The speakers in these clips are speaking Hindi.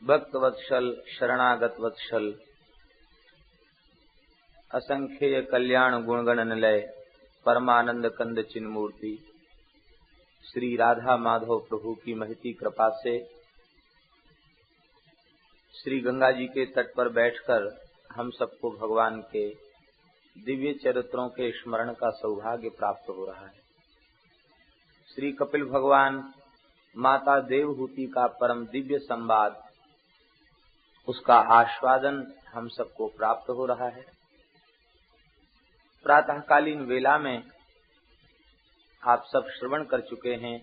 भक्त वत्सल शरणागत वत्सल असंख्य कल्याण गुणगण निलय परमानंद कंद चिन्ह मूर्ति श्री राधा माधव प्रभु की महती कृपा से श्री गंगा जी के तट पर बैठकर हम सबको भगवान के दिव्य चरित्रों के स्मरण का सौभाग्य प्राप्त हो रहा है। श्री कपिल भगवान माता देवहूति का परम दिव्य संवाद, उसका आस्वादन हम सबको प्राप्त हो रहा है। प्रातःकालीन वेला में आप सब श्रवण कर चुके हैं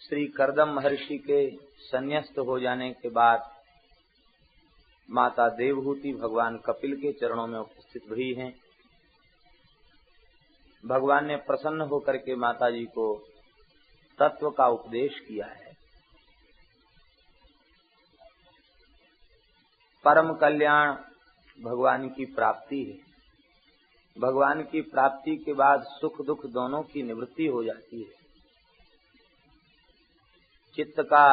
श्री कर्दम महर्षि के संन्यस्त हो जाने के बाद माता देवहूति भगवान कपिल के चरणों में उपस्थित हुई हैं। भगवान ने प्रसन्न होकर के माता जी को तत्व का उपदेश किया है। परम कल्याण भगवान की प्राप्ति है। भगवान की प्राप्ति के बाद सुख दुख दोनों की निवृत्ति हो जाती है। चित्त का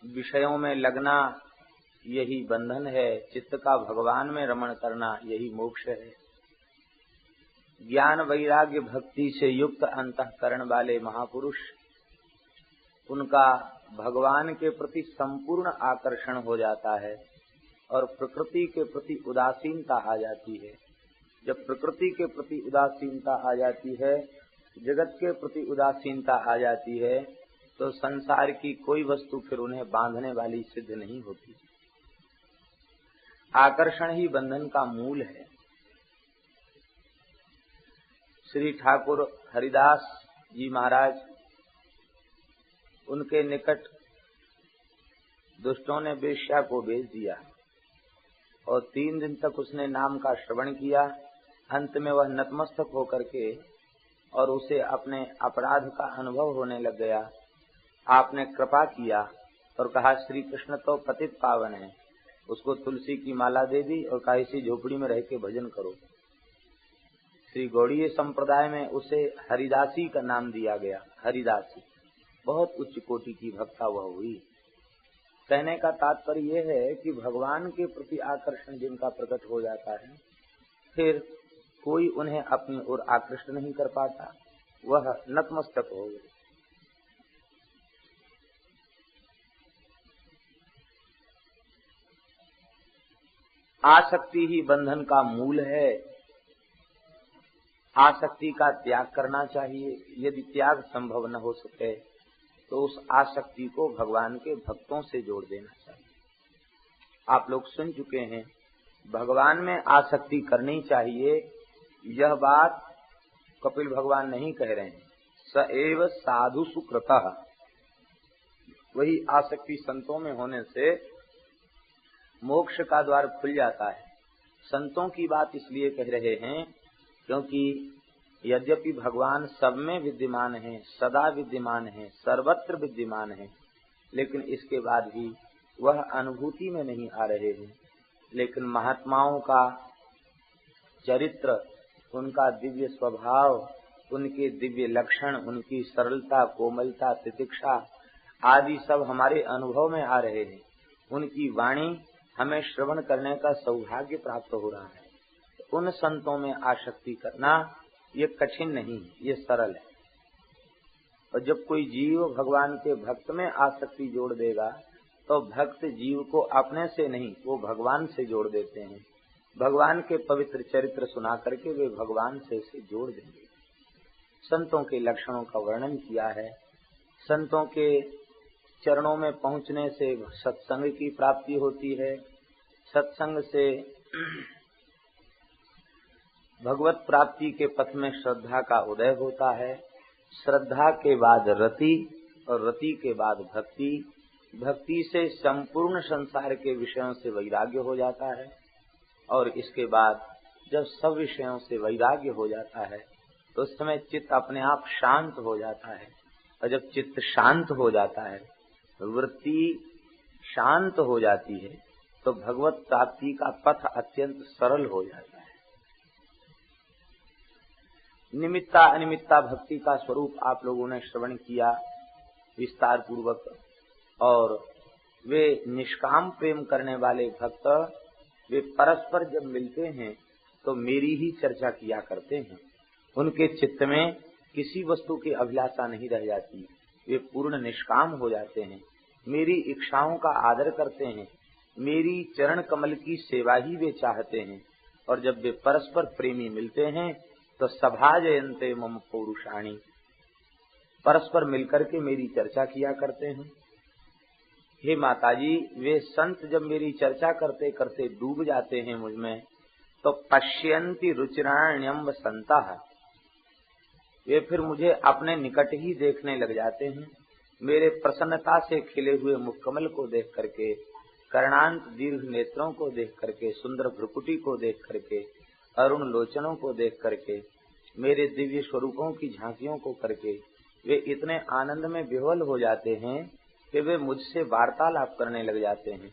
विषयों में लगना यही बंधन है, चित्त का भगवान में रमण करना यही मोक्ष है। ज्ञान वैराग्य भक्ति से युक्त अंतःकरण वाले महापुरुष, उनका भगवान के प्रति संपूर्ण आकर्षण हो जाता है और प्रकृति के प्रति उदासीनता आ जाती है। जब प्रकृति के प्रति उदासीनता आ जाती है, जगत के प्रति उदासीनता आ जाती है, तो संसार की कोई वस्तु फिर उन्हें बांधने वाली सिद्ध नहीं होती। आकर्षण ही बंधन का मूल है। श्री ठाकुर हरिदास जी महाराज, उनके निकट दुष्टों ने वेश्या को बेच दिया और 3 दिन तक उसने नाम का श्रवण किया। अंत में वह नतमस्तक होकर के और उसे अपने अपराध का अनुभव होने लग गया। आपने कृपा किया और कहा श्री कृष्ण तो पतित पावन है। उसको तुलसी की माला दे दी और कहा इसी झोपड़ी में रह के भजन करो। श्री गौड़ीय संप्रदाय में उसे हरिदासी का नाम दिया गया। हरिदासी बहुत उच्च कोटि की भक्ता वह हुई। कहने का तात्पर्य यह है कि भगवान के प्रति आकर्षण जिनका प्रकट हो जाता है, फिर कोई उन्हें अपनी ओर आकृष्ट नहीं कर पाता, वह नतमस्तक हो गए। आसक्ति ही बंधन का मूल है। आसक्ति का त्याग करना चाहिए। यदि त्याग संभव न हो सके तो उस आसक्ति को भगवान के भक्तों से जोड़ देना चाहिए। आप लोग सुन चुके हैं, भगवान में आसक्ति करनी चाहिए, यह बात कपिल भगवान नहीं कह रहे हैं। स एव साधु सुकृतः, वही आसक्ति संतों में होने से मोक्ष का द्वार खुल जाता है। संतों की बात इसलिए कह रहे हैं क्योंकि यद्यपि भगवान सब में विद्यमान है, सदा विद्यमान है, सर्वत्र विद्यमान है, लेकिन इसके बाद भी वह अनुभूति में नहीं आ रहे हैं। लेकिन महात्माओं का चरित्र, उनका दिव्य स्वभाव, उनके दिव्य लक्षण, उनकी सरलता, कोमलता, तितिक्षा आदि सब हमारे अनुभव में आ रहे हैं। उनकी वाणी हमें श्रवण करने का सौभाग्य प्राप्त हो रहा है। उन संतों में आसक्ति करना ये कठिन नहीं, ये सरल है। और जब कोई जीव भगवान के भक्त में आसक्ति जोड़ देगा तो भक्त जीव को अपने से नहीं, वो भगवान से जोड़ देते हैं। भगवान के पवित्र चरित्र सुना करके वे भगवान से इसे जोड़ देंगे। संतों के लक्षणों का वर्णन किया है। संतों के चरणों में पहुंचने से सत्संग की प्राप्ति होती है। सत्संग से भगवत प्राप्ति के पथ में श्रद्धा का उदय होता है। श्रद्धा के बाद रति और रति के बाद भक्ति। भक्ति से संपूर्ण संसार के विषयों से वैराग्य हो जाता है और इसके बाद जब सब विषयों से वैराग्य हो जाता है तो उस समय चित्त अपने आप शांत हो जाता है। और जब चित्त शांत हो जाता है, वृत्ति शांत हो जाती है, तो भगवत प्राप्ति का पथ अत्यंत सरल हो जाता है। निमित्ता अनिमित्ता भक्ति का स्वरूप आप लोगों ने श्रवण किया विस्तार पूर्वक। और वे निष्काम प्रेम करने वाले भक्त वे परस्पर जब मिलते हैं तो मेरी ही चर्चा किया करते हैं। उनके चित्त में किसी वस्तु की अभिलाषा नहीं रह जाती, वे पूर्ण निष्काम हो जाते हैं, मेरी इच्छाओं का आदर करते हैं, मेरी चरण कमल की सेवा ही वे चाहते हैं। और जब वे परस्पर प्रेमी मिलते हैं तो सभाजयन्ते मम पौरुषाणि, परस्पर मिलकर के मेरी चर्चा किया करते हैं। हे माताजी, वे संत जब मेरी चर्चा करते करते डूब जाते हैं मुझ में, तो पश्यन्ति रुचिराण्यम्ब संतः, वे फिर मुझे अपने निकट ही देखने लग जाते हैं। मेरे प्रसन्नता से खिले हुए मुखकमल को देख करके, कर्णांत दीर्घ नेत्रों को देख करके, सुंदर भ्रुकुटी को देख करके, अरुण लोचनों को देख करके, मेरे दिव्य स्वरूपों की झांकियों को करके वे इतने आनंद में विह्वल हो जाते हैं कि वे मुझसे वार्तालाप करने लग जाते हैं।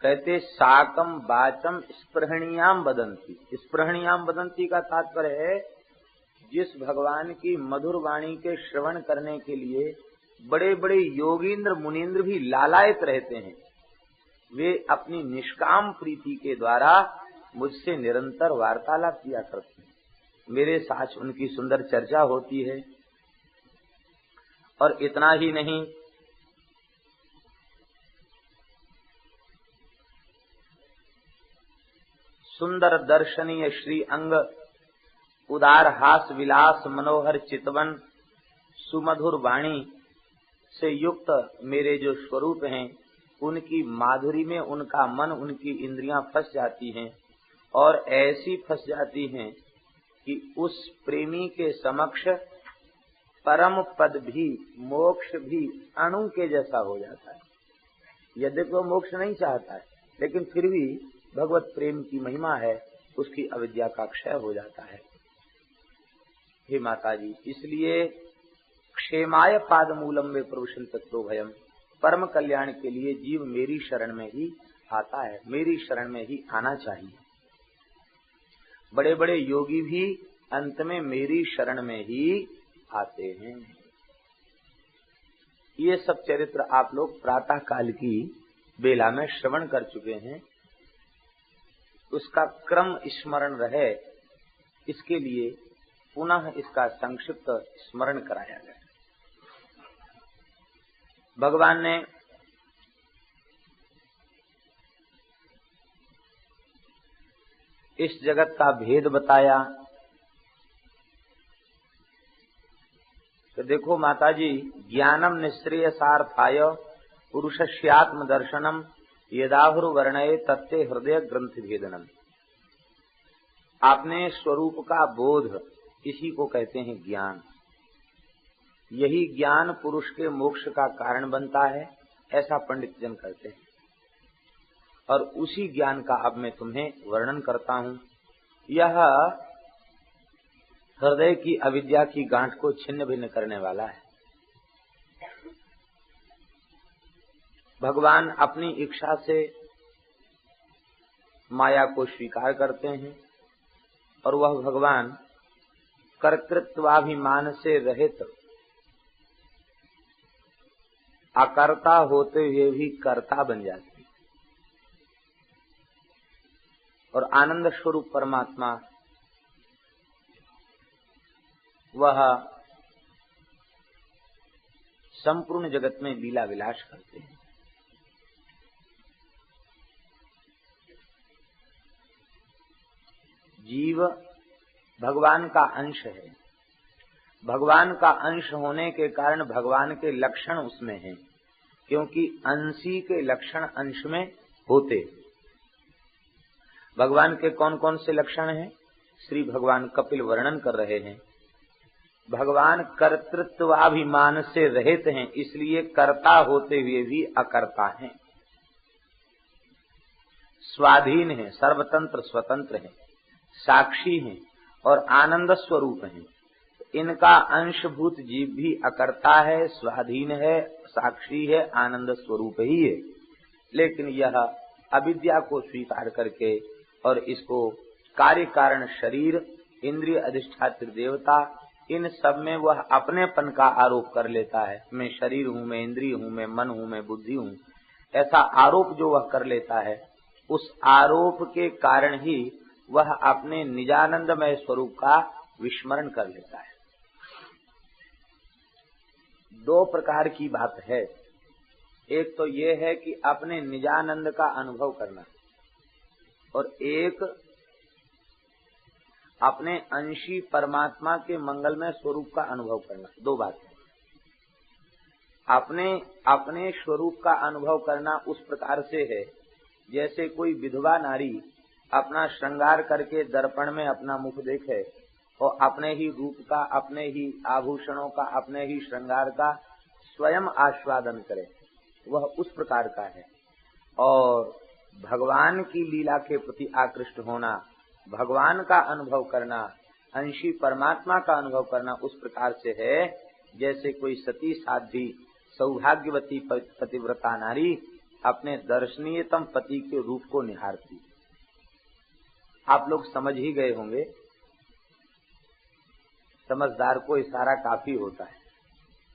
कहते साकम वाचम स्पृहणीयाम वदंती। स्पृहणीयाम वदंती का तात्पर्य है जिस भगवान की मधुर वाणी के श्रवण करने के लिए बड़े बड़े योगींद्र मुनींद्र भी लालायित रहते हैं, वे अपनी निष्काम प्रीति के द्वारा मुझसे निरंतर वार्तालाप किया करते हैं। मेरे साथ उनकी सुंदर चर्चा होती है। और इतना ही नहीं, सुंदर दर्शनीय श्री अंग, उदार हास विलास, मनोहर चितवन, सुमधुर वाणी से युक्त मेरे जो स्वरूप हैं, उनकी माधुरी में उनका मन, उनकी इंद्रियां फंस जाती हैं और ऐसी फंस जाती हैं कि उस प्रेमी के समक्ष परम पद भी, मोक्ष भी अणु के जैसा हो जाता है। यद्यपि वो मोक्ष नहीं चाहता है, लेकिन फिर भी भगवत प्रेम की महिमा है, उसकी अविद्या का क्षय हो जाता है। हे माताजी, इसलिए क्षेमाय पाद मूलम में प्रभुषण तत्व भयम, परम कल्याण के लिए जीव मेरी शरण में ही आता है, मेरी शरण में ही आना चाहिए। बड़े बड़े योगी भी अंत में मेरी शरण में ही आते हैं। ये सब चरित्र आप लोग प्रातः काल की बेला में श्रवण कर चुके हैं। उसका क्रम स्मरण रहे, इसके लिए पुनः इसका संक्षिप्त स्मरण कराया गया। भगवान ने इस जगत का भेद बताया। तो देखो माताजी, ज्ञानम निश्रेयसार्थाय पुरुषस्यात्म दर्शनम यदाहुरु वर्णये तत्ते हृदय ग्रंथि भेदनम। आपने स्वरूप का बोध, इसी को कहते हैं ज्ञान। यही ज्ञान पुरुष के मोक्ष का कारण बनता है, ऐसा पंडित जन कहते हैं। और उसी ज्ञान का अब मैं तुम्हें वर्णन करता हूं। यह हृदय की अविद्या की गांठ को छिन्न भिन्न करने वाला है। भगवान अपनी इच्छा से माया को स्वीकार करते हैं और वह भगवान कर्तृत्वाभिमान से रहित, अकर्ता होते हुए भी कर्ता बन जाते हैं। और आनंद स्वरूप परमात्मा वह संपूर्ण जगत में लीला विलास करते हैं। जीव भगवान का अंश है। भगवान का अंश होने के कारण भगवान के लक्षण उसमें हैं, क्योंकि अंशी के लक्षण अंश में होते। भगवान के कौन कौन से लक्षण हैं? श्री भगवान कपिल वर्णन कर रहे हैं। भगवान कर्तृत्वाभिमान से रहित हैं, इसलिए कर्ता होते हुए भी अकर्ता हैं। स्वाधीन हैं, सर्वतंत्र स्वतंत्र हैं, साक्षी हैं और आनंद स्वरूप हैं। इनका अंशभूत जीव भी अकर्ता है, स्वाधीन है, साक्षी है, आनंद स्वरूप ही है। लेकिन यह अविद्या को स्वीकार करके और इसको कार्य कारण शरीर, इंद्रिय अधिष्ठात्र देवता इन सब में वह अपनेपन का आरोप कर लेता है। मैं शरीर हूँ, मैं इंद्रिय हूँ, मैं मन हूँ, मैं बुद्धि हूँ, ऐसा आरोप जो वह कर लेता है, उस आरोप के कारण ही वह अपने निजानंदमय स्वरूप का विस्मरण कर लेता है। दो प्रकार की बात है। एक तो ये है कि अपने निजानंद का अनुभव करना, और एक अपने अंशी परमात्मा के मंगलमय स्वरूप का अनुभव करना। दो बातें। अपने स्वरूप का अनुभव करना उस प्रकार से है जैसे कोई विधवा नारी अपना श्रृंगार करके दर्पण में अपना मुख देखे और अपने ही रूप का, अपने ही आभूषणों का, अपने ही श्रृंगार का स्वयं आस्वादन करे, वह उस प्रकार का है। और भगवान की लीला के प्रति आकृष्ट होना, भगवान का अनुभव करना, अंशी परमात्मा का अनुभव करना उस प्रकार से है जैसे कोई सती साध्वी सौभाग्यवती पतिव्रता नारी अपने दर्शनीयतम पति के रूप को निहारती। आप लोग समझ ही गए होंगे, समझदार को इशारा काफी होता है।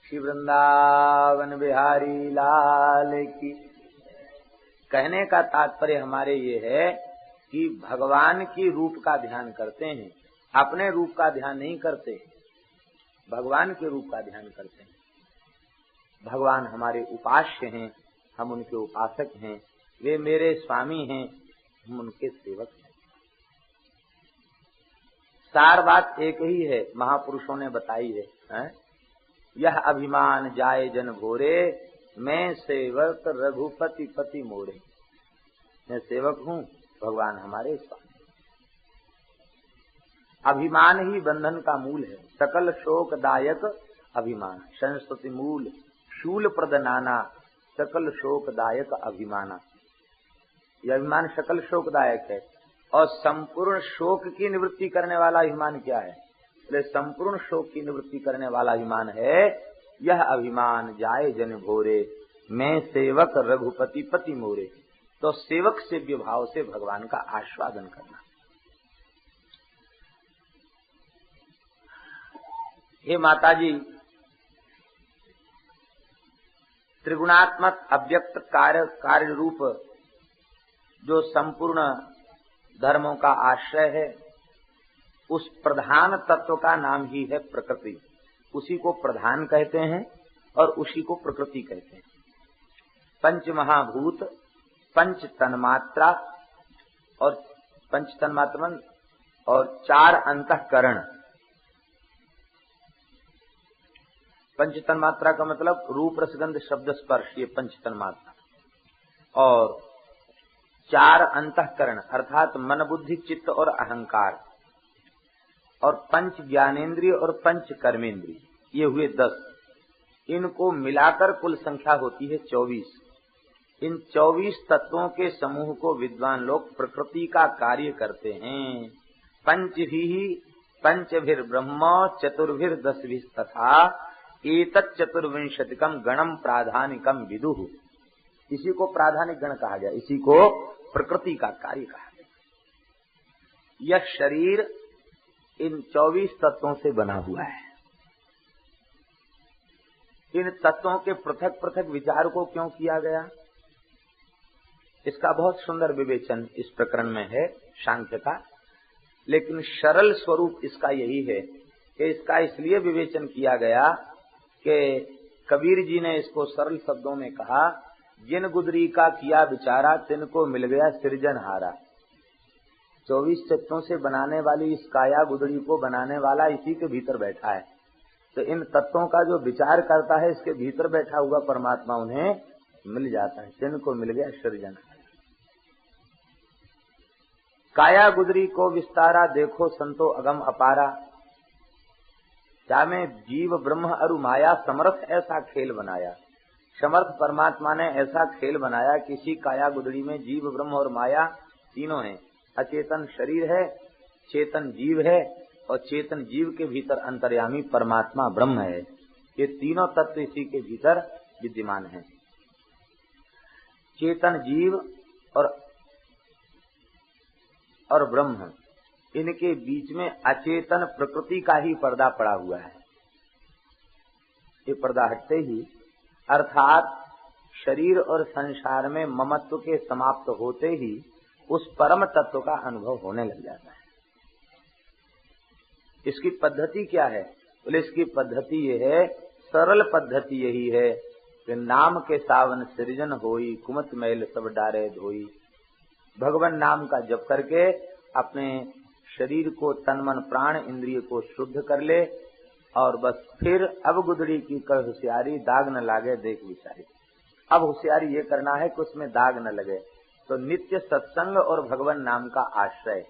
श्री वृंदावन बिहारी लाल की। कहने का तात्पर्य हमारे ये है कि भगवान की रूप का ध्यान करते हैं, अपने रूप का ध्यान नहीं करते, भगवान के रूप का ध्यान करते हैं। भगवान हमारे उपास्य हैं, हम उनके उपासक हैं, वे मेरे स्वामी हैं, हम उनके सेवक हैं। सार बात एक ही है, महापुरुषों ने बताई है, यह अभिमान जाए जन भोरे, मैं सेवक रघुपति पति मोरे। मैं सेवक हूँ, भगवान हमारे स्वामी। अभिमान ही बंधन का मूल है। सकल शोकदायक अभिमान, संस्कृति मूल शूल प्रदनाना, सकल शोकदायक अभिमाना। यह अभिमान सकल शोकदायक है। और संपूर्ण शोक की निवृत्ति करने वाला अभिमान क्या है? संपूर्ण शोक की निवृत्ति करने वाला अभिमान है यह अभिमान जाए जन भोरे, मैं सेवक रघुपति पति मोरे। तो सेवक सेव्य भाव से भगवान का आस्वादन करना। हे माताजी, त्रिगुणात्मक अव्यक्त कार्य रूप जो संपूर्ण धर्मों का आश्रय है, उस प्रधान तत्व का नाम ही है प्रकृति। उसी को प्रधान कहते हैं और उसी को प्रकृति कहते हैं। पंच महाभूत, पंच तन्मात्रा और चार अंतःकरण। पंच तन्मात्रा का मतलब रूप रसगंध शब्द स्पर्श, ये पंच तन्मात्रा। और चार अंतःकरण अर्थात मन बुद्धि चित्त और अहंकार। और पंच ज्ञानेन्द्रिय और पंच कर्मेंद्रिय, ये हुए 10। इनको मिलाकर कुल संख्या होती है 24। इन 24 तत्वों के समूह को विद्वान लोग प्रकृति का कार्य करते हैं। पंचभिर ब्रह्म चतुर्भिर 10 तथा एतत् चतुर्विंशतिकम गणम प्राधानिकम विदुः। इसी को प्राधानिक गण कहा गया, इसी को प्रकृति का कार्य कहा गया। यह शरीर इन 24 तत्वों से बना हुआ है। इन तत्वों के पृथक पृथक विचार को क्यों किया गया, इसका बहुत सुंदर विवेचन इस प्रकरण में है सांख्य का। लेकिन सरल स्वरूप इसका यही है कि इसका इसलिए विवेचन किया गया कि कबीर जी ने इसको सरल शब्दों में कहा, जिन गुदरी का किया विचारा तिनको मिल गया सृजनहारा। 24 तत्वों से बनाने वाली इस काया गुदड़ी को बनाने वाला इसी के भीतर बैठा है। तो इन तत्वों का जो विचार करता है, इसके भीतर बैठा हुआ परमात्मा उन्हें मिल जाता है। तिनको मिल गया सृजनहारा। काया गुदरी को विस्तारा, देखो संतो अगम अपारा। क्या में जीव ब्रह्म अरु माया समर्थ ऐसा खेल बनाया। समर्थ परमात्मा ने ऐसा खेल बनाया, किसी काया गुदड़ी में जीव ब्रह्म और माया तीनों हैं। अचेतन शरीर है, चेतन जीव है, और चेतन जीव के भीतर अंतर्यामी परमात्मा ब्रह्म है। ये तीनों तत्व इसी के भीतर विद्यमान हैं। चेतन जीव और ब्रह्म, इनके बीच में अचेतन प्रकृति का ही पर्दा पड़ा हुआ है। ये पर्दा हटते ही अर्थात शरीर और संसार में ममत्व के समाप्त होते ही उस परम तत्व का अनुभव होने लग जाता है। इसकी पद्धति क्या है? बोले इसकी पद्धति ये है, सरल पद्धति यही है कि नाम के सावन सृजन होई, कुमत मैल सब डारे धोई। भगवान नाम का जप करके अपने शरीर को, तन मन प्राण इंद्रिय को शुद्ध कर ले और बस फिर अब गुदड़ी की कर होशियारी, दाग न लागे देख विचारी। अब होशियारी ये करना है कि उसमें दाग न लगे। तो नित्य सत्संग और भगवान नाम का आश्रय,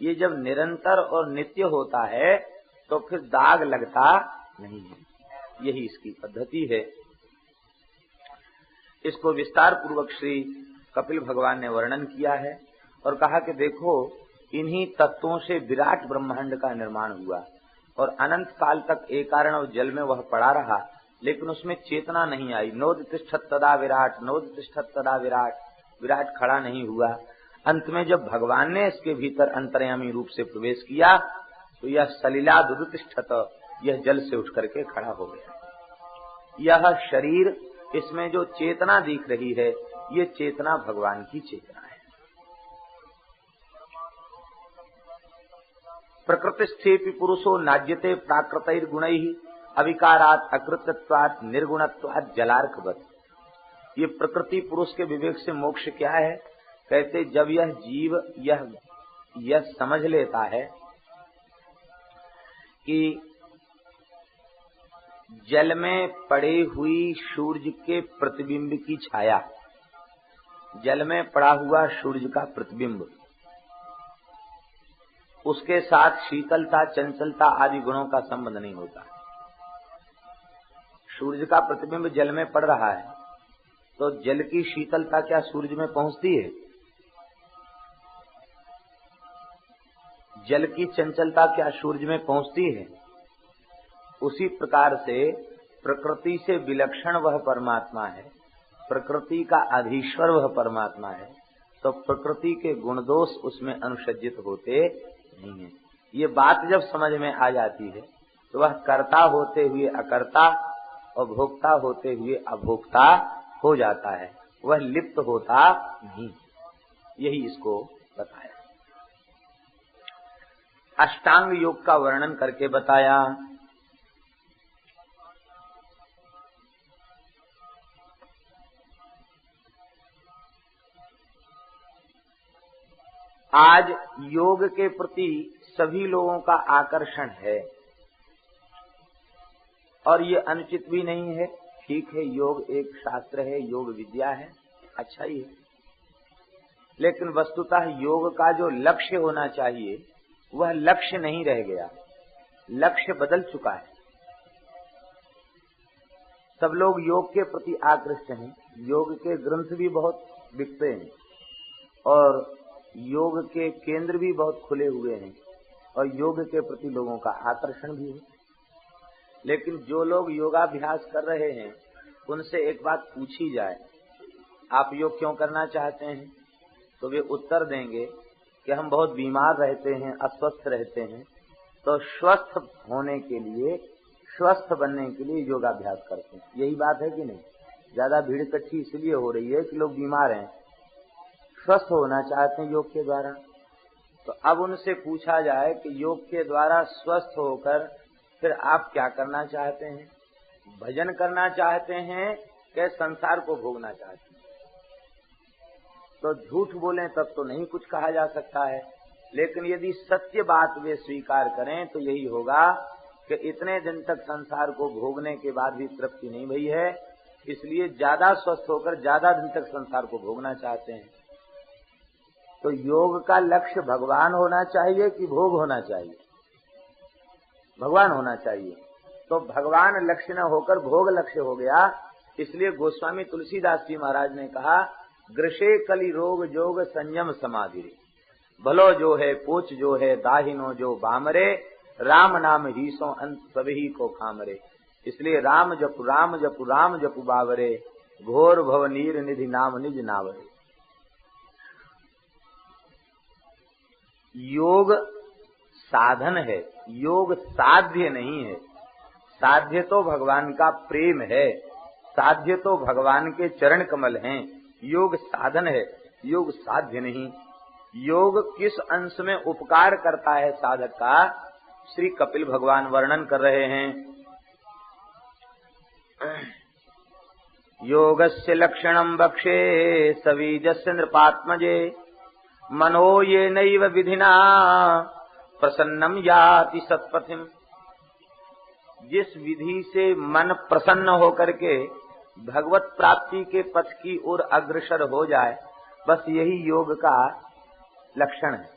ये जब निरंतर और नित्य होता है तो फिर दाग लगता नहीं है। यही इसकी पद्धति है। इसको विस्तार पूर्वक श्री कपिल भगवान ने वर्णन किया है और कहा कि देखो, इन्हीं तत्वों से विराट ब्रह्मांड का निर्माण हुआ और अनंत काल तक एक कारण और जल में वह पड़ा रहा, लेकिन उसमें चेतना नहीं आई। नोद तिष्ठत तदा विराट, नोद तिष्ठत तदा विराट, विराट खड़ा नहीं हुआ। अंत में जब भगवान ने इसके भीतर अंतर्यामी रूप से प्रवेश किया तो यह सलिला दुरुतिष्ठत, यह जल से उठ करके खड़ा हो गया। यह शरीर, इसमें जो चेतना दिख रही है, ये चेतना भगवान की चेतना है। प्रकृतिस्थेपि पुरुषो नाज्यते प्राकृतैर गुणैः अविकारात् अकृतत्वात् निर्गुणत्वात् जलार्कवत्। ये प्रकृति पुरुष के विवेक से मोक्ष क्या है? कहते जब यह जीव यह समझ लेता है कि जल में पड़े हुई सूर्य के प्रतिबिंब की छाया, जल में पड़ा हुआ सूर्य का प्रतिबिंब, उसके साथ शीतलता, चंचलता आदि गुणों का संबंध नहीं होता। सूर्य का प्रतिबिंब जल में पड़ रहा है तो जल की शीतलता क्या सूर्य में पहुंचती है? जल की चंचलता क्या सूर्य में पहुंचती है? उसी प्रकार से प्रकृति से विलक्षण वह परमात्मा है, प्रकृति का अधीश्वर वह परमात्मा है, तो प्रकृति के गुण दोष उसमें अनुसज्जित होते नहीं है। ये बात जब समझ में आ जाती है तो वह कर्ता होते हुए अकर्ता और भोक्ता होते हुए अभोक्ता हो जाता है, वह लिप्त होता नहीं। यही इसको बताया। अष्टांग योग का वर्णन करके बताया। आज योग के प्रति सभी लोगों का आकर्षण है और ये अनुचित भी नहीं है। ठीक है, योग एक शास्त्र है, योग विद्या है, अच्छा ही है, लेकिन वस्तुतः योग का जो लक्ष्य होना चाहिए वह लक्ष्य नहीं रह गया, लक्ष्य बदल चुका है। सब लोग योग के प्रति आकृष्ट हैं, योग के ग्रंथ भी बहुत बिकते हैं और योग के केंद्र भी बहुत खुले हुए हैं और योग के प्रति लोगों का आकर्षण भी है। लेकिन जो लोग योगाभ्यास कर रहे हैं उनसे एक बात पूछी जाए, आप योग क्यों करना चाहते हैं? तो वे उत्तर देंगे कि हम बहुत बीमार रहते हैं, अस्वस्थ रहते हैं, तो स्वस्थ होने के लिए, स्वस्थ बनने के लिए योगाभ्यास करते हैं। यही बात है कि नहीं? ज्यादा भीड़ इकट्ठी इसलिए हो रही है कि लोग बीमार हैं, स्वस्थ होना चाहते हैं योग के द्वारा। तो अब उनसे पूछा जाए कि योग के द्वारा स्वस्थ होकर फिर आप क्या करना चाहते हैं? भजन करना चाहते हैं कि संसार को भोगना चाहते हैं? तो झूठ बोलें तब तो नहीं कुछ कहा जा सकता है, लेकिन यदि सत्य बात वे स्वीकार करें तो यही होगा कि इतने दिन तक संसार को भोगने के बाद भी तृप्ति नहीं भई है, इसलिए ज्यादा स्वस्थ होकर ज्यादा दिन तक संसार को भोगना चाहते हैं। तो योग का लक्ष्य भगवान होना चाहिए कि भोग होना चाहिए? भगवान होना चाहिए। तो भगवान लक्ष्य न होकर भोग लक्ष्य हो गया, इसलिए गोस्वामी तुलसीदास जी महाराज ने कहा, ग्रसे कलि रोग जोग संयम समाधि, भलो जो है पोच जो है दाहिनो जो बामरे, राम नाम ही सो अंत सभी को खामरे। इसलिए राम जपु राम जपु राम जपु बावरे, घोर भव नीर निधि नाम निज नावरे। योग साधन है, योग साध्य नहीं है। साध्य तो भगवान का प्रेम है, साध्य तो भगवान के चरण कमल हैं। योग साधन है, योग साध्य नहीं। योग किस अंश में उपकार करता है साधक का, श्री कपिल भगवान वर्णन कर रहे हैं। योगस्य लक्षणं बक्षे सवीजस्य नृपात्मजे, मनो ये नैव विधिना प्रसन्नम याति सत्पथिम। जिस विधि से मन प्रसन्न होकर के भगवत प्राप्ति के पथ की ओर अग्रसर हो जाए, बस यही योग का लक्षण है।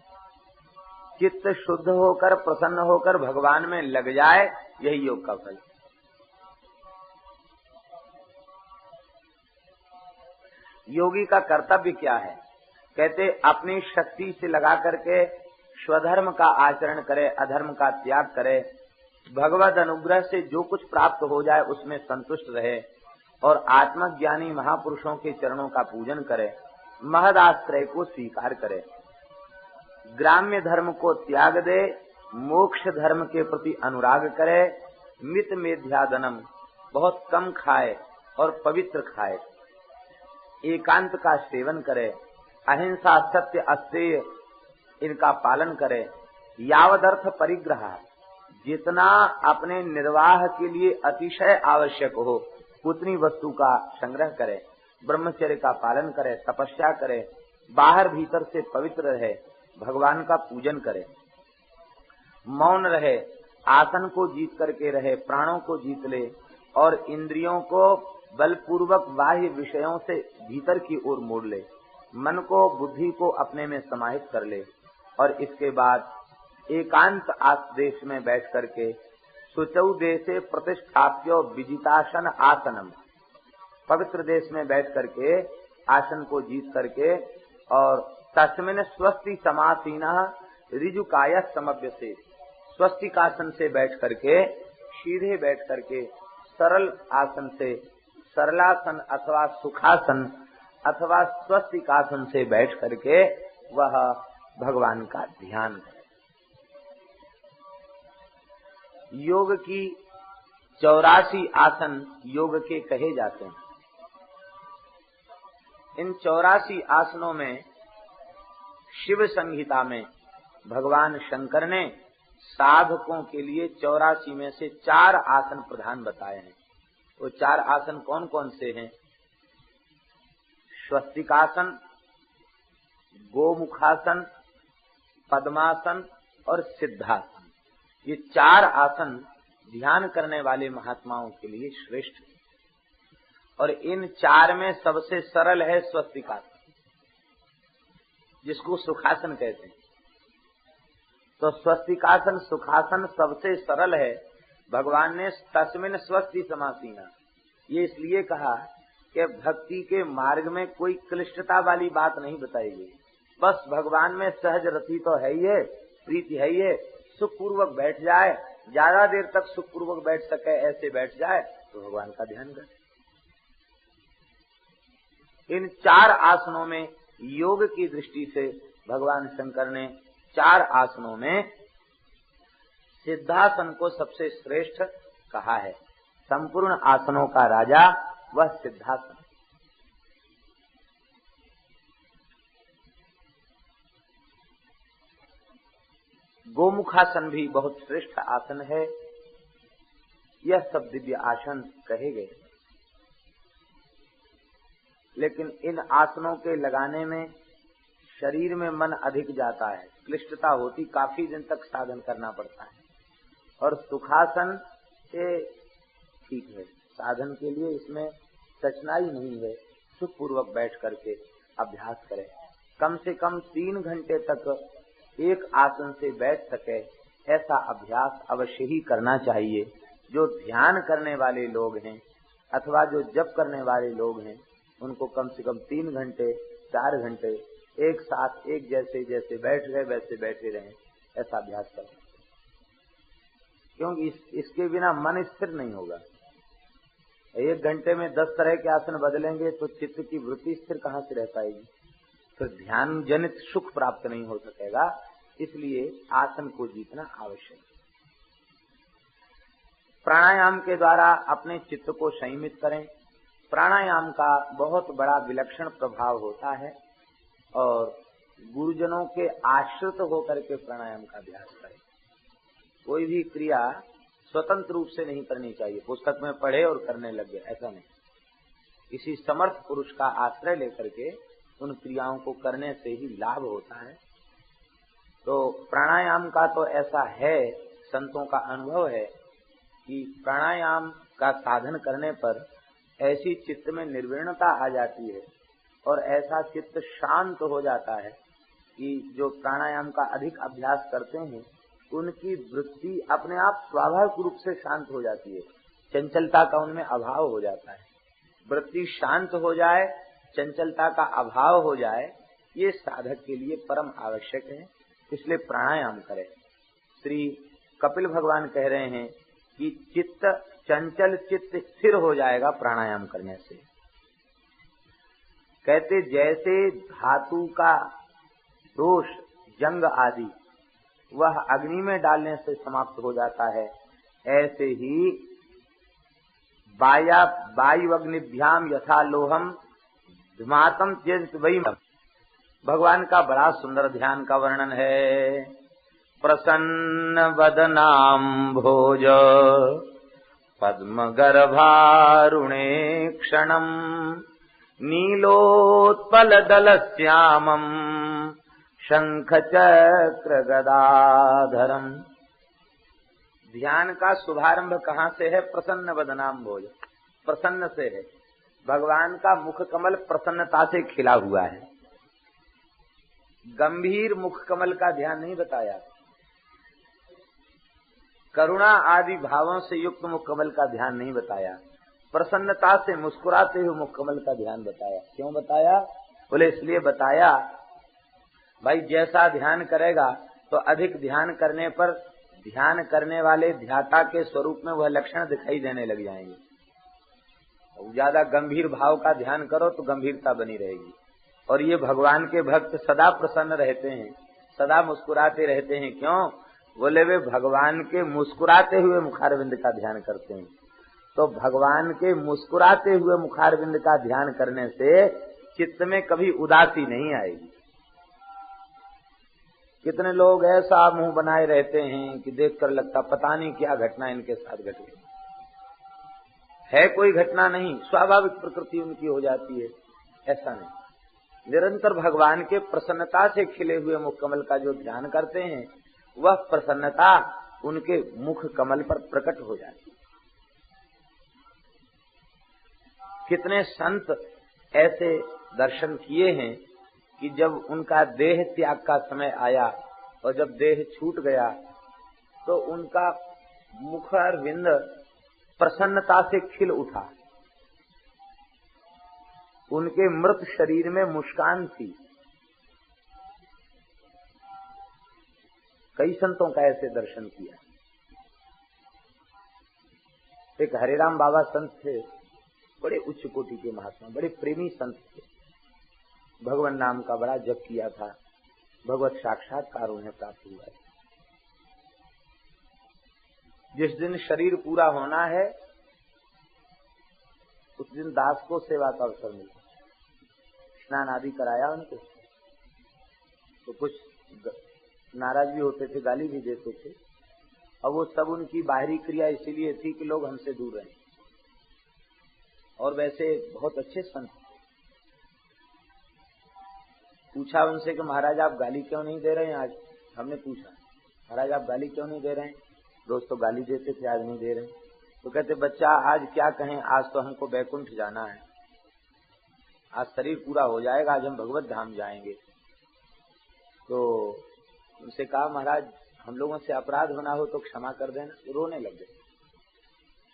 चित्त शुद्ध होकर प्रसन्न होकर भगवान में लग जाए, यही योग का फल। योगी का कर्तव्य क्या है? कहते अपनी शक्ति से लगा करके स्वधर्म का आचरण करे, अधर्म का त्याग करे, भगवद अनुग्रह से जो कुछ प्राप्त हो जाए उसमें संतुष्ट रहे और आत्मज्ञानी महापुरुषों के चरणों का पूजन करे, महदाश्रय को स्वीकार करे, ग्राम्य धर्म को त्याग दे, मोक्ष धर्म के प्रति अनुराग करे, मित मेध्यादनम बहुत कम खाए और पवित्र खाए, एकांत का सेवन करे, अहिंसा सत्य अस्तेय इनका पालन करे, यावदर्थ परिग्रह जितना अपने निर्वाह के लिए अतिशय आवश्यक हो उतनी वस्तु का संग्रह करे, ब्रह्मचर्य का पालन करे, तपस्या करे, बाहर भीतर से पवित्र रहे, भगवान का पूजन करे, मौन रहे, आसन को जीत करके रहे, प्राणों को जीत ले और इंद्रियों को बलपूर्वक बाह्य विषयों से भीतर की ओर मोड़ ले, मन को बुद्धि को अपने में समाहित कर ले और इसके बाद एकांत देश में बैठ करके शुचौ देशे प्रतिष्ठाप्यो विजितासन आसनम, पवित्र देश में बैठ करके आसन को जीत करके और तस्मिन स्वस्ति समासीना ऋजुकाय समभ्यसे, स्वस्तिकासन से बैठ करके सीधे बैठ करके सरल आसन से, सरलासन अथवा सुखासन अथवा स्वस्तिकासन से बैठ करके वह भगवान का ध्यान करे। योग की 84 आसन योग के कहे जाते हैं। इन 84 आसनों में शिव संहिता में भगवान शंकर ने साधकों के लिए 84 में से 4 आसन प्रधान बताए हैं। वो 4 आसन कौन कौन से हैं? स्वस्तिकासन, गोमुखासन, पद्मासन और सिद्धासन। ये 4 आसन ध्यान करने वाले महात्माओं के लिए श्रेष्ठ है और इन 4 में सबसे सरल है स्वस्तिकासन, जिसको सुखासन कहते हैं। तो स्वस्तिकासन सुखासन सबसे सरल है। भगवान ने तस्मिन स्वस्ति समासीना ये इसलिए कहा कि भक्ति के मार्ग में कोई क्लिष्टता वाली बात नहीं बताई गई, बस भगवान में सहज रति तो है ही है, प्रीति है ही है, सुखपूर्वक बैठ जाए, ज्यादा देर तक सुखपूर्वक बैठ सके ऐसे बैठ जाए तो भगवान का ध्यान करे। इन 4 आसनों में योग की दृष्टि से भगवान शंकर ने 4 आसनों में सिद्धासन को सबसे श्रेष्ठ कहा है। संपूर्ण आसनों का राजा वह सिद्धासन। गोमुखासन भी बहुत श्रेष्ठ आसन है। यह सब दिव्य आसन कहे गए, लेकिन इन आसनों के लगाने में शरीर में मन अधिक जाता है, क्लिष्टता होती, काफी दिन तक साधन करना पड़ता है। और सुखासन से ठीक है, साधन के लिए इसमें कठिनाई नहीं है, सुखपूर्वक बैठ करके अभ्यास करें। कम से कम 3 घंटे तक एक आसन से बैठ सके ऐसा अभ्यास अवश्य ही करना चाहिए। जो ध्यान करने वाले लोग हैं अथवा जो जप करने वाले लोग हैं उनको कम से कम 3 घंटे 4 घंटे एक साथ एक जैसे जैसे बैठ गए वैसे बैठे रहें, ऐसा अभ्यास करें, क्योंकि इसके बिना मन स्थिर नहीं होगा। 1 घंटे में 10 तरह के आसन बदलेंगे तो चित्त की वृत्ति स्थिर कहाँ से रह पाएगी? फिर ध्यान जनित सुख प्राप्त नहीं हो सकेगा। इसलिए आसन को जीतना आवश्यक है। प्राणायाम के द्वारा अपने चित्त को संयमित करें। प्राणायाम का बहुत बड़ा विलक्षण प्रभाव होता है और गुरुजनों के आश्रित होकर के प्राणायाम का अभ्यास करें। कोई भी क्रिया स्वतंत्र रूप से नहीं करनी चाहिए, पुस्तक में पढ़े और करने लग गए, ऐसा नहीं। किसी समर्थ पुरुष का आश्रय लेकर के उन क्रियाओं को करने से ही लाभ होता है। तो प्राणायाम का तो ऐसा है, संतों का अनुभव है कि प्राणायाम का साधन करने पर ऐसी चित्त में निर्विण्णता आ जाती है और ऐसा चित्त शांत हो जाता है कि जो प्राणायाम का अधिक अभ्यास करते हैं उनकी वृत्ति अपने आप स्वाभाविक रूप से शांत हो जाती है। चंचलता का उनमें अभाव हो जाता है। वृत्ति शांत हो जाए, चंचलता का अभाव हो जाए, ये साधक के लिए परम आवश्यक है। इसलिए प्राणायाम करें। श्री कपिल भगवान कह रहे हैं कि चित्त चंचल चित्त स्थिर हो जाएगा प्राणायाम करने से। कहते जैसे धातु का दोष जंग आदि वह अग्नि में डालने से समाप्त हो जाता है, ऐसे ही वायु अग्निभ्याम यथा लोहम धुमातम त्यज वही। भगवान का बड़ा सुंदर ध्यान का वर्णन है। प्रसन्न वदनाम भोज पद्म गर्भारुणे क्षणम नीलोत्पल दल श्यामम शंख चक्र गदाधरम। ध्यान का शुभारंभ कहाँ से है? प्रसन्न वदनाम भोज, प्रसन्न से है। भगवान का मुख कमल प्रसन्नता से खिला हुआ है। गंभीर मुख कमल का ध्यान नहीं बताया, करुणा आदि भावों से युक्त मुख कमल का ध्यान नहीं बताया, प्रसन्नता से मुस्कुराते हुए मुख कमल का ध्यान बताया। क्यों बताया? बोले इसलिए बताया भाई जैसा ध्यान करेगा तो अधिक ध्यान करने पर ध्यान करने वाले ध्याता के स्वरूप में वह लक्षण दिखाई देने लग जाएंगे। ज्यादा गंभीर भाव का ध्यान करो तो गंभीरता बनी रहेगी। और ये भगवान के भक्त सदा प्रसन्न रहते हैं, सदा मुस्कुराते रहते हैं। क्यों? बोले वे भगवान के मुस्कुराते हुए मुखारविंद का ध्यान करते हैं। तो भगवान के मुस्कुराते हुए मुखारविंद का ध्यान करने से चित्त में कभी उदासी नहीं आएगी। कितने लोग ऐसा मुंह बनाए रहते हैं कि देखकर लगता पता नहीं क्या घटना इनके साथ घट गई है। कोई घटना नहीं, स्वाभाविक प्रकृति उनकी हो जाती है। ऐसा नहीं, निरंतर भगवान के प्रसन्नता से खिले हुए मुख कमल का जो ध्यान करते हैं वह प्रसन्नता उनके मुख कमल पर प्रकट हो जाती है। कितने संत ऐसे दर्शन किए हैं कि जब उनका देह त्याग का समय आया और जब देह छूट गया तो उनका मुखारविंद प्रसन्नता से खिल उठा। उनके मृत शरीर में मुस्कान थी। कई संतों का ऐसे दर्शन किया। एक हरिराम बाबा संत थे, बड़े उच्च कोटि के महात्मा, बड़े प्रेमी संत थे। भगवान नाम का बड़ा जप किया था, भगवत साक्षात्कार उन्हें प्राप्त हुआ है। जिस दिन शरीर पूरा होना है उस दिन दास को सेवा का अवसर मिला। स्नान आदि कराया उनको, तो कुछ नाराज भी होते थे, गाली भी देते थे, और वो सब उनकी बाहरी क्रिया इसीलिए थी कि लोग हमसे दूर रहें। और वैसे बहुत अच्छे संत। पूछा उनसे कि महाराज आप गाली क्यों नहीं दे रहे हैं आज? हमने पूछा महाराज आप गाली क्यों नहीं दे रहे हैं? रोज तो गाली देते थे, आज नहीं दे रहे। तो कहते बच्चा आज क्या कहें, आज तो हमको बैकुंठ जाना है, आज शरीर पूरा हो जाएगा, आज हम भगवत धाम जाएंगे। तो उनसे कहा महाराज हम लोगों से अपराध बना हो तो क्षमा कर देना। तो रोने लग गए।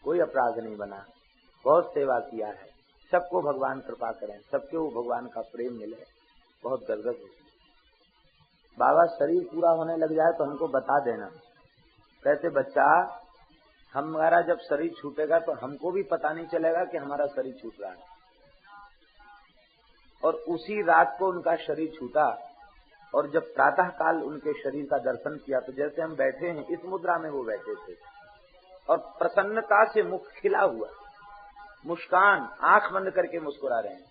कोई अपराध नहीं बना, बहुत सेवा किया है, सबको भगवान कृपा करें, सबके वो भगवान का प्रेम मिले, बहुत गदगद हो। बाबा शरीर पूरा होने लग जाए तो हमको बता देना। कहते बच्चा हमारा जब शरीर छूटेगा तो हमको भी पता नहीं चलेगा कि हमारा शरीर छूट रहा है। और उसी रात को उनका शरीर छूटा और जब प्रातः काल उनके शरीर का दर्शन किया तो जैसे हम बैठे हैं इस मुद्रा में वो बैठे थे और प्रसन्नता से मुख खिला हुआ, मुस्कान, आंख बंद करके मुस्कुरा रहे हैं।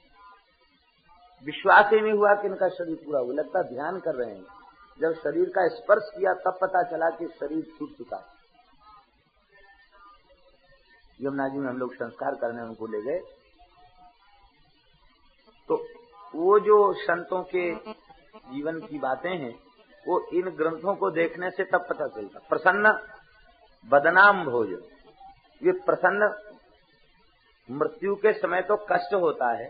विश्वास ही नहीं हुआ कि इनका शरीर पूरा हुआ, लगता ध्यान कर रहे हैं। जब शरीर का स्पर्श किया तब पता चला कि शरीर छूट चुका। यमुना जी में हम लोग संस्कार करने उनको ले गए तो वो जो संतों के जीवन की बातें हैं वो इन ग्रंथों को देखने से तब पता चलता। प्रसन्न बदनाम भोज, ये प्रसन्न, मृत्यु के समय तो कष्ट होता है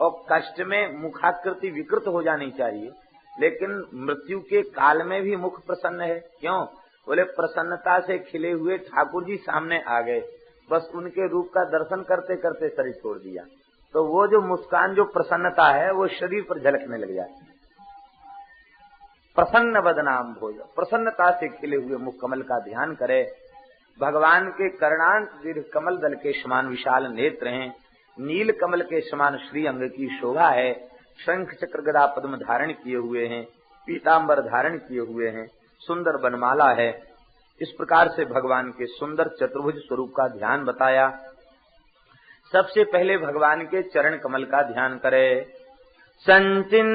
और कष्ट में मुखाकृति विकृत हो जानी चाहिए, लेकिन मृत्यु के काल में भी मुख प्रसन्न है। क्यों? बोले प्रसन्नता से खिले हुए ठाकुर जी सामने आ गए, बस उनके रूप का दर्शन करते करते शरीर छोड़ दिया, तो वो जो मुस्कान, जो प्रसन्नता है वो शरीर पर झलकने लग जाती है। प्रसन्न बदनाम भोज, प्रसन्नता से खिले हुए मुख कमल का ध्यान करे। भगवान के कर्णांत दीर्घ कमल दल के समान विशाल नेत्र हैं, नील कमल के समान श्री अंग की शोभा है, शंख चक्र गदा पद्म धारण किए हुए हैं, पीतांबर धारण किए हुए हैं, सुंदर बनमाला है। इस प्रकार से भगवान के सुंदर चतुर्भुज स्वरूप का ध्यान बताया। सबसे पहले भगवान के चरण कमल का ध्यान करे। संचिन्तयेद्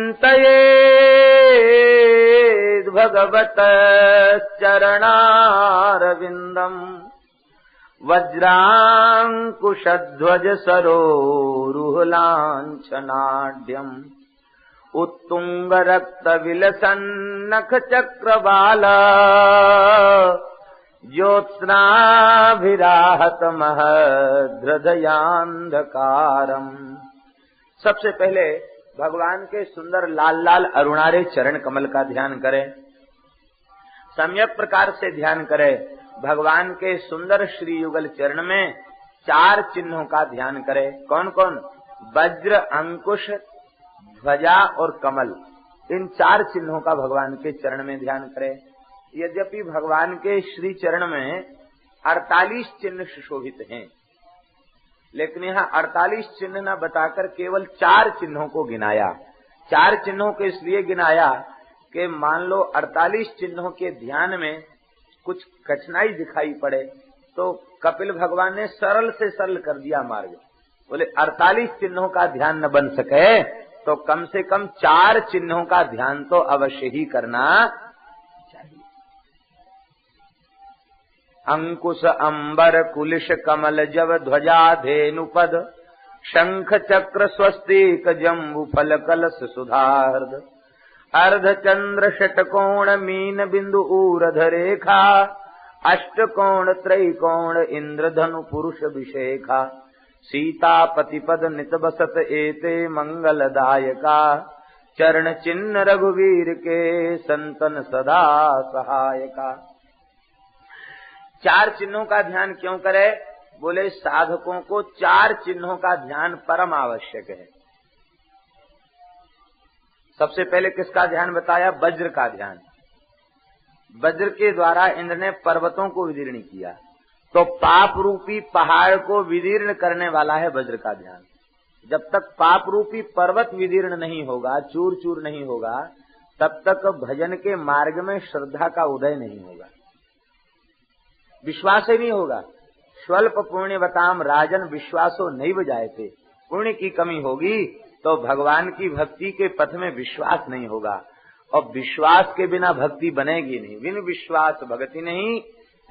भगवत चरणारविंदम वज्रांकुशध्वज सरोरुहलांछनाढ्यम उत्तुंग रक्त विलसन्नख चक्रबाल ज्योत्स्नाभिराहत महद्रदयांधकारम। सबसे पहले भगवान के सुंदर लाल लाल अरुणारे चरण कमल का ध्यान करें। सम्यक प्रकार से ध्यान करें। भगवान के सुंदर श्री युगल चरण में 4 चिन्हों का ध्यान करें। कौन कौन? वज्र, अंकुश, ध्वजा और कमल। इन 4 चिन्हों का भगवान के चरण में ध्यान करें। यद्यपि भगवान के श्री चरण में 48 चिन्ह सुशोभित हैं, लेकिन यहाँ 48 चिन्ह न बताकर केवल 4 चिन्हों को गिनाया। 4 चिन्हों को इसलिए गिनाया कि मान लो 48 चिन्हों के ध्यान में कुछ कठिनाई दिखाई पड़े तो कपिल भगवान ने सरल से सरल कर दिया मार्ग। बोले 48 चिन्हों का ध्यान न बन सके तो कम से कम 4 चिन्हों का ध्यान तो अवश्य ही करना चाहिए। अंकुश अंबर कुलिश कमल जव ध्वजा धेनुपद शंख चक्र स्वस्तिक जम्बु फल कलश सुधार्ध अर्ध चंद्र षटकोण मीन बिंदु ऊर्ध रेखा अष्टकोण त्रैकोण इंद्रधनु पुरुष विशेखा सीतापति पद नित बसत एते मंगलदायका चरण चिन्ह रघुवीर के संतन सदा सहायका। 4 चिन्हों का ध्यान क्यों करे? बोले साधकों को 4 चिन्हों का ध्यान परम आवश्यक है। सबसे पहले किसका ध्यान बताया? वज्र का ध्यान। वज्र के द्वारा इंद्र ने पर्वतों को विदीर्ण किया, तो पाप रूपी पहाड़ को विदीर्ण करने वाला है वज्र का ध्यान। जब तक पाप रूपी पर्वत विदीर्ण नहीं होगा, चूर चूर नहीं होगा, तब तक भजन के मार्ग में श्रद्धा का उदय नहीं होगा, विश्वास ही नहीं होगा। स्वल्प पुण्यवताम राजन विश्वासो नैव जायते। पुण्य की कमी होगी तो भगवान की भक्ति के पथ में विश्वास नहीं होगा, और विश्वास के बिना भक्ति बनेगी नहीं। बिन विश्वास भक्ति नहीं,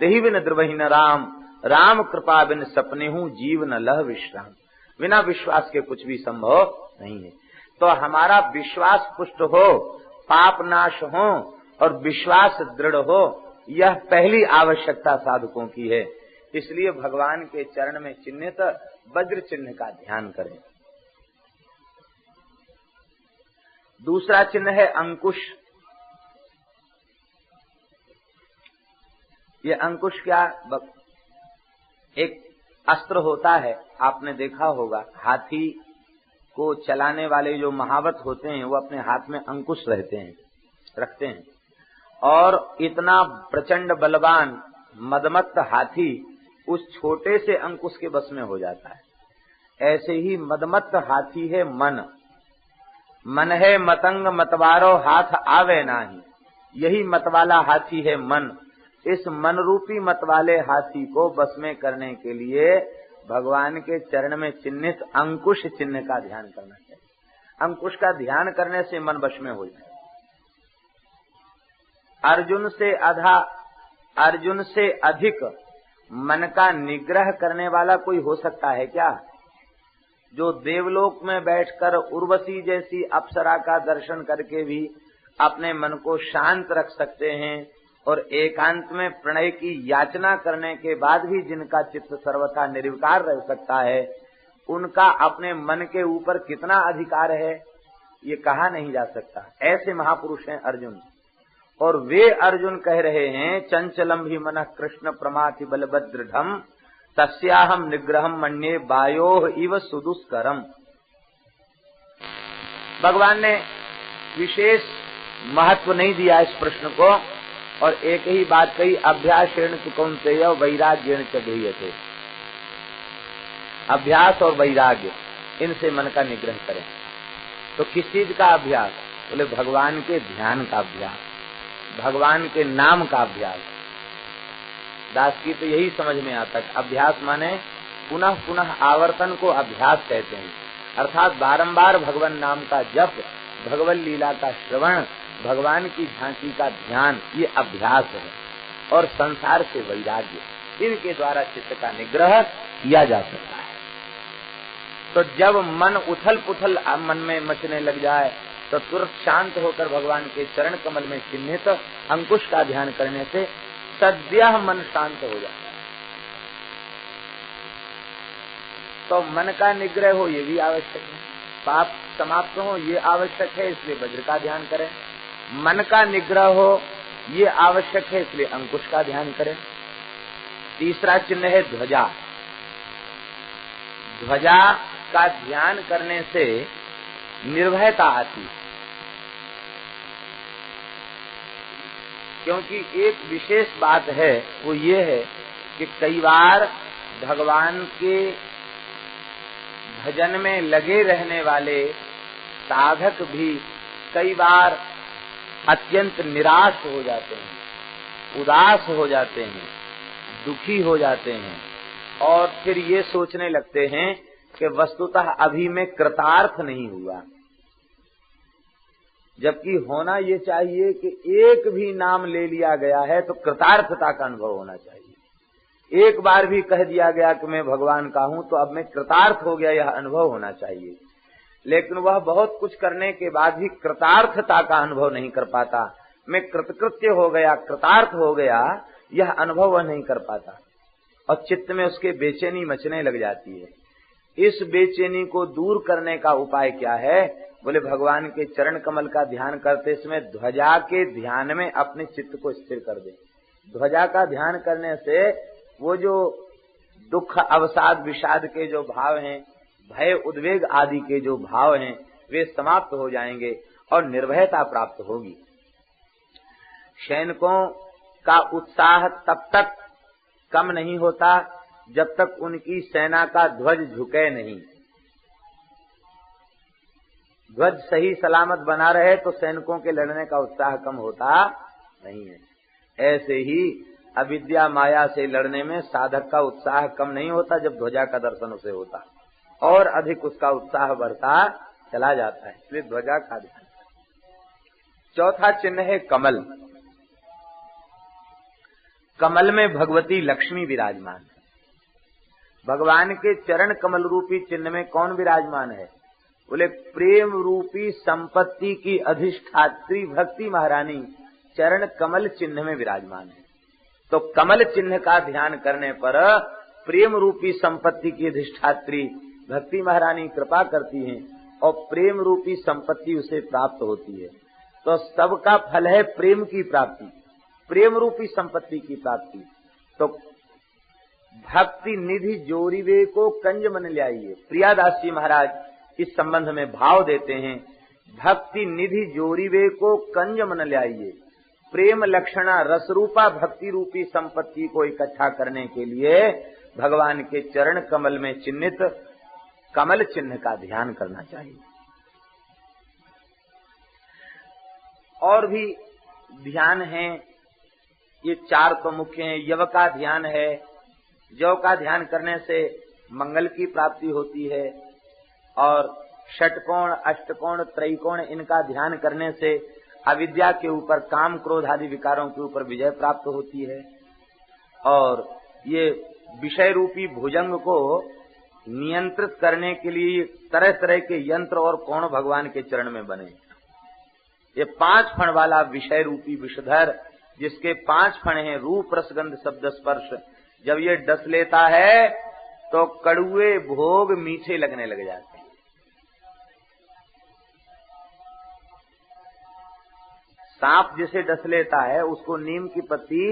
तेहि बिन द्रवहि न राम, राम कृपा बिन सपने हूँ जीव न लह विश्राम। बिना विश्वास के कुछ भी संभव नहीं है। तो हमारा विश्वास पुष्ट हो, पाप नाश हो और विश्वास दृढ़ हो, यह पहली आवश्यकता साधकों की है। इसलिए भगवान के चरण में चिन्हित वज्र चिन्ह का ध्यान करें। दूसरा चिन्ह है अंकुश। ये अंकुश क्या? एक अस्त्र होता है, आपने देखा होगा, हाथी को चलाने वाले जो महावत होते हैं वो अपने हाथ में अंकुश रखते हैं, और इतना प्रचंड बलवान मदमत्त हाथी उस छोटे से अंकुश के बस में हो जाता है। ऐसे ही मदमत्त हाथी है मन। मन है मतंग मतवारो हाथ आवे नाही, यही मतवाला हाथी है मन। इस मन रूपी मतवाले हाथी को बस में करने के लिए भगवान के चरण में चिन्हित अंकुश चिन्ह का ध्यान करना चाहिए। अंकुश का ध्यान करने से मन वश में हो जाए। अर्जुन से अधिक मन का निग्रह करने वाला कोई हो सकता है क्या? जो देवलोक में बैठकर उर्वशी जैसी अप्सरा का दर्शन करके भी अपने मन को शांत रख सकते हैं और एकांत में प्रणय की याचना करने के बाद भी जिनका चित्त सर्वथा निर्विकार रह सकता है, उनका अपने मन के ऊपर कितना अधिकार है ये कहा नहीं जा सकता। ऐसे महापुरुष हैं अर्जुन। और वे अर्जुन कह रहे हैं, चंचलम भी मनः कृष्ण प्रमाथि बलभद्रढम तस्याहम निग्रहम मन्ये वायोः इव सुदुष्करम। भगवान ने विशेष महत्व नहीं दिया इस प्रश्न को और एक ही बात कही, अभ्यासेन तु कौन्तेय वैराग्येण च गृह्यते। अभ्यास और वैराग्य, इनसे मन का निग्रह करें। तो किस चीज का अभ्यास? बोले भगवान के ध्यान का अभ्यास, भगवान के नाम का अभ्यास। दास की तो यही समझ में आता है, अभ्यास माने पुनः पुनः आवर्तन को अभ्यास कहते हैं। अर्थात बारंबार भगवान नाम का जप, भगवत लीला का श्रवण, भगवान की झांकी का ध्यान, ये अभ्यास है। और संसार से वैराग्य, इनके द्वारा चित्त का निग्रह किया जा सकता है। तो जब मन उथल पुथल मन में मचने लग जाए तो तुरंत शांत होकर भगवान के चरण कमल में चिन्हित अंकुश का ध्यान करने से सद्यः मन शांत हो जाता है। तो मन का निग्रह हो ये भी आवश्यक है, पाप समाप्त हो ये आवश्यक है, इसलिए वज्र का ध्यान करें। मन का निग्रह हो ये आवश्यक है, इसलिए अंकुश का ध्यान करें। तीसरा चिन्ह है ध्वजा। ध्वजा का ध्यान करने से निर्भयता आती है, क्योंकि एक विशेष बात है, वो ये है कि कई बार भगवान के भजन में लगे रहने वाले साधक भी कई बार अत्यंत निराश हो जाते हैं, उदास हो जाते हैं, दुखी हो जाते हैं और फिर ये सोचने लगते हैं कि वस्तुतः अभी मैं कृतार्थ नहीं हुआ। जबकि होना ये चाहिए कि एक भी नाम ले लिया गया है तो कृतार्थता का अनुभव होना चाहिए। एक बार भी कह दिया गया कि मैं भगवान का हूं तो अब मैं कृतार्थ हो गया, यह अनुभव होना चाहिए। लेकिन वह बहुत कुछ करने के बाद भी कृतार्थता का अनुभव नहीं कर पाता। मैं कृतकृत्य हो गया, कृतार्थ हो गया, यह अनुभव वह नहीं कर पाता और चित्त में उसके बेचैनी मचने लग जाती है। इस बेचैनी को दूर करने का उपाय क्या है? बोले भगवान के चरण कमल का ध्यान करते समय ध्वजा के ध्यान में अपने चित्त को स्थिर कर दे। ध्वजा का ध्यान करने से वो जो दुख अवसाद विषाद के जो भाव हैं, भय उद्वेग आदि के जो भाव हैं, वे समाप्त हो जाएंगे और निर्भयता प्राप्त होगी। सैनिकों का उत्साह तब तक कम नहीं होता जब तक उनकी सेना का ध्वज झुके नहीं। ध्वज सही सलामत बना रहे तो सैनिकों के लड़ने का उत्साह कम होता नहीं है। ऐसे ही अविद्या माया से लड़ने में साधक का उत्साह कम नहीं होता जब ध्वजा का दर्शन उसे होता, और अधिक उसका उत्साह बढ़ता चला जाता है। इसलिए ध्वजा का ध्यान। चौथा चिन्ह है कमल। कमल में भगवती लक्ष्मी विराजमान है। भगवान के चरण कमल रूपी चिन्ह में कौन विराजमान है? बोले प्रेम रूपी संपत्ति की अधिष्ठात्री भक्ति महारानी चरण कमल चिन्ह में विराजमान है। तो कमल चिन्ह का ध्यान करने पर प्रेम रूपी संपत्ति की अधिष्ठात्री भक्ति महारानी कृपा करती हैं और प्रेम रूपी संपत्ति उसे प्राप्त होती है। तो सबका फल है प्रेम की प्राप्ति, प्रेम रूपी संपत्ति की प्राप्ति। तो भक्ति निधि जोरीवे को कंज मन ल्याइए। प्रियादास जी महाराज इस संबंध में भाव देते हैं, भक्ति निधि जोरीवे को कंज मन ल्याइए। प्रेम लक्षणा रसरूपा भक्ति रूपी संपत्ति को इकट्ठा करने के लिए भगवान के चरण कमल में चिन्हित कमल चिन्ह का ध्यान करना चाहिए। और भी ध्यान हैं, ये 4 तो मुख्य हैं। यव का ध्यान है, जव का ध्यान करने से मंगल की प्राप्ति होती है, और षटकोण, अष्टकोण, त्रैकोण इनका ध्यान करने से अविद्या के ऊपर, काम क्रोध आदि विकारों के ऊपर विजय प्राप्त होती है। और ये विषय रूपी भुजंग को नियंत्रित करने के लिए तरह तरह के यंत्र और कोण भगवान के चरण में बने। ये 5 फण वाला विषय रूपी विषधर, जिसके 5 फण हैं, रूप रसगंध शब्द स्पर्श, जब ये डस लेता है तो कड़ुए भोग मीठे लगने लग जाते हैं। सांप जिसे डस लेता है उसको नीम की पत्ती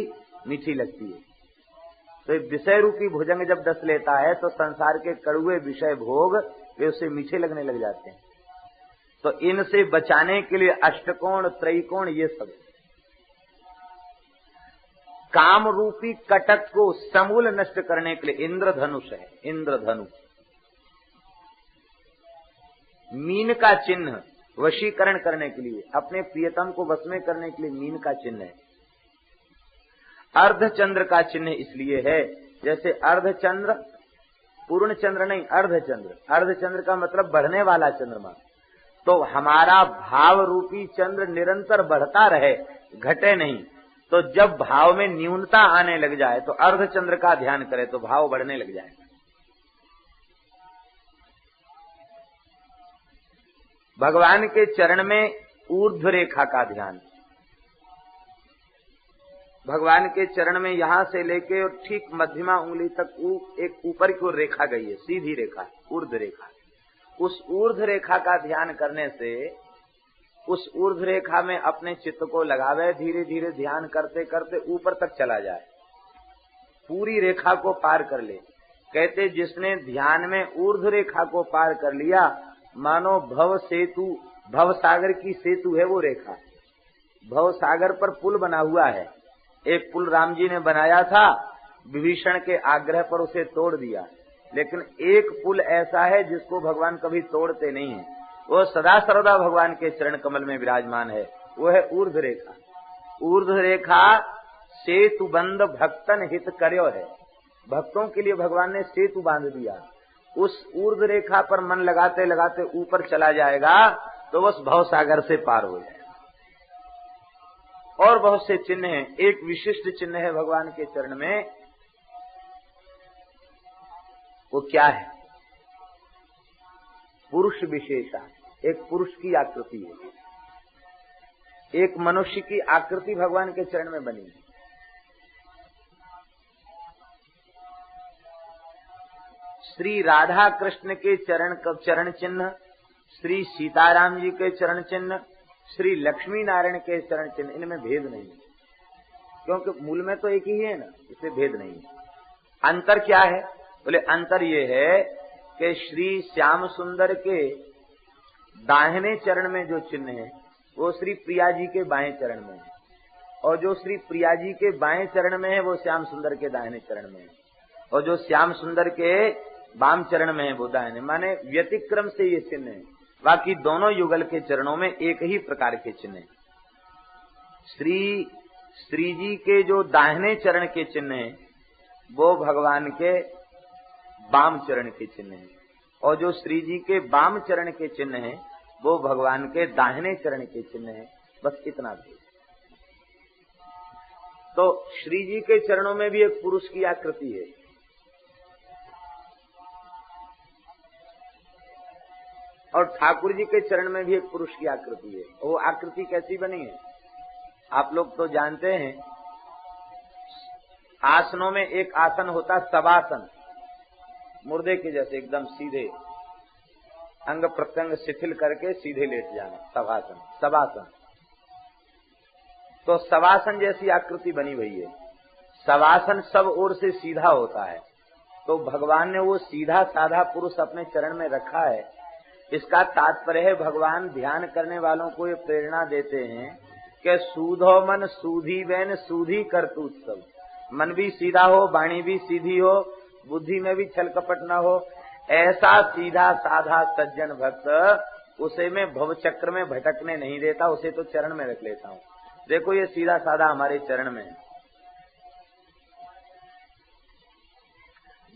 मीठी लगती है, तो विषय रूपी भुजंग जब डस लेता है तो संसार के कड़ुए विषय भोग वे उसे मीठे लगने लग जाते हैं। तो इनसे बचाने के लिए अष्टकोण, त्रैकोण, ये सब काम रूपी कटक को समूल नष्ट करने के लिए इंद्रधनुष है। इंद्रधनुष मीन का चिन्ह, वशीकरण करने के लिए, अपने प्रियतम को वश में करने के लिए मीन का चिन्ह है। अर्धचंद्र का चिन्ह इसलिए है, जैसे अर्धचंद्र, पूर्ण चंद्र नहीं, अर्धचंद्र। अर्धचंद्र का मतलब बढ़ने वाला चंद्रमा। तो हमारा भाव रूपी चंद्र निरंतर बढ़ता रहे, घटे नहीं। तो जब भाव में न्यूनता आने लग जाए तो अर्धचंद्र का ध्यान करे तो भाव बढ़ने लग जाए। भगवान के चरण में ऊर्ध्व रेखा का ध्यान। भगवान के चरण में यहां से लेके और ठीक मध्यमा उंगली तक एक ऊपर की ओर रेखा गई है, सीधी रेखा, ऊर्ध्व रेखा। उस ऊर्ध्व रेखा का ध्यान करने से उस ऊर्ध्व रेखा में अपने चित्त को लगावे, धीरे धीरे ध्यान करते करते ऊपर तक चला जाए, पूरी रेखा को पार कर ले। कहते जिसने ध्यान में ऊर्ध्व रेखा को पार कर लिया, मानो भव सेतु, भव सागर की सेतु है वो रेखा। भव सागर पर पुल बना हुआ है। एक पुल राम जी ने बनाया था, विभीषण के आग्रह पर उसे तोड़ दिया, लेकिन एक पुल ऐसा है जिसको भगवान कभी तोड़ते नहीं है, वो सदा सर्वदा भगवान के चरण कमल में विराजमान है, वो है ऊर्ध्व रेखा। ऊर्ध्व रेखा सेतु बंद भक्तन हित कर्यो है, भक्तों के लिए भगवान ने सेतु बांध दिया। उस ऊर्ध्व रेखा पर मन लगाते लगाते ऊपर चला जाएगा तो बस भव सागर से पार हो जाएगा। और बहुत से चिन्ह हैं, एक विशिष्ट चिन्ह है भगवान के चरण में, वो क्या है? पुरुष विशेषा, एक पुरुष की आकृति है, एक मनुष्य की आकृति भगवान के चरण में बनी है। श्री राधा कृष्ण के चरण चिन्ह, श्री सीताराम जी के चरण चिन्ह, श्री लक्ष्मी नारायण के चरण चिन्ह, इनमें भेद नहीं है, क्योंकि मूल में तो एक ही है ना, इससे भेद नहीं है। अंतर क्या है? बोले अंतर ये है कि श्री श्याम सुंदर के दाहिने चरण में जो चिन्ह है वो श्री प्रिया जी के बाएं चरण में है, और जो श्री प्रिया जी के बाएं चरण में है वो श्याम सुंदर के दाहिने चरण में है, और जो श्याम सुंदर के वाम चरण में है वो दाहिने, माने व्यतिक्रम से ये चिन्ह है। बाकी दोनों युगल के चरणों में एक ही प्रकार के चिन्ह है। श्री जी के जो दाहिने चरण के चिन्ह है वो भगवान के वाम चरण के चिन्ह है, और जो श्री जी के वाम चरण के चिन्ह है वो भगवान के दाहिने चरण के चिन्ह है। बस इतना भी। तो श्री जी के चरणों में भी एक पुरुष की आकृति है, और ठाकुर जी के चरण में भी एक पुरुष की आकृति है। वो आकृति कैसी बनी है आप लोग तो जानते हैं। आसनों में एक आसन होता शवासन, मुर्दे के जैसे एकदम सीधे, अंग प्रत्यंग शिथिल करके सीधे लेट जाना, शवासन, शवासन। तो शवासन जैसी आकृति बनी हुई है। शवासन सब ओर से सीधा होता है, तो भगवान ने वो सीधा साधा पुरुष अपने चरण में रखा है। इसका तात्पर्य है भगवान ध्यान करने वालों को ये प्रेरणा देते हैं कि सूधो मन सूधी बैन सूधी करतूत सब। मन भी सीधा हो, वाणी भी सीधी हो, बुद्धि में भी छल कपट न हो, ऐसा सीधा साधा सज्जन भक्त उसे मैं भवचक्र में भटकने नहीं देता, उसे तो चरण में रख लेता हूँ। देखो ये सीधा साधा हमारे चरण में है।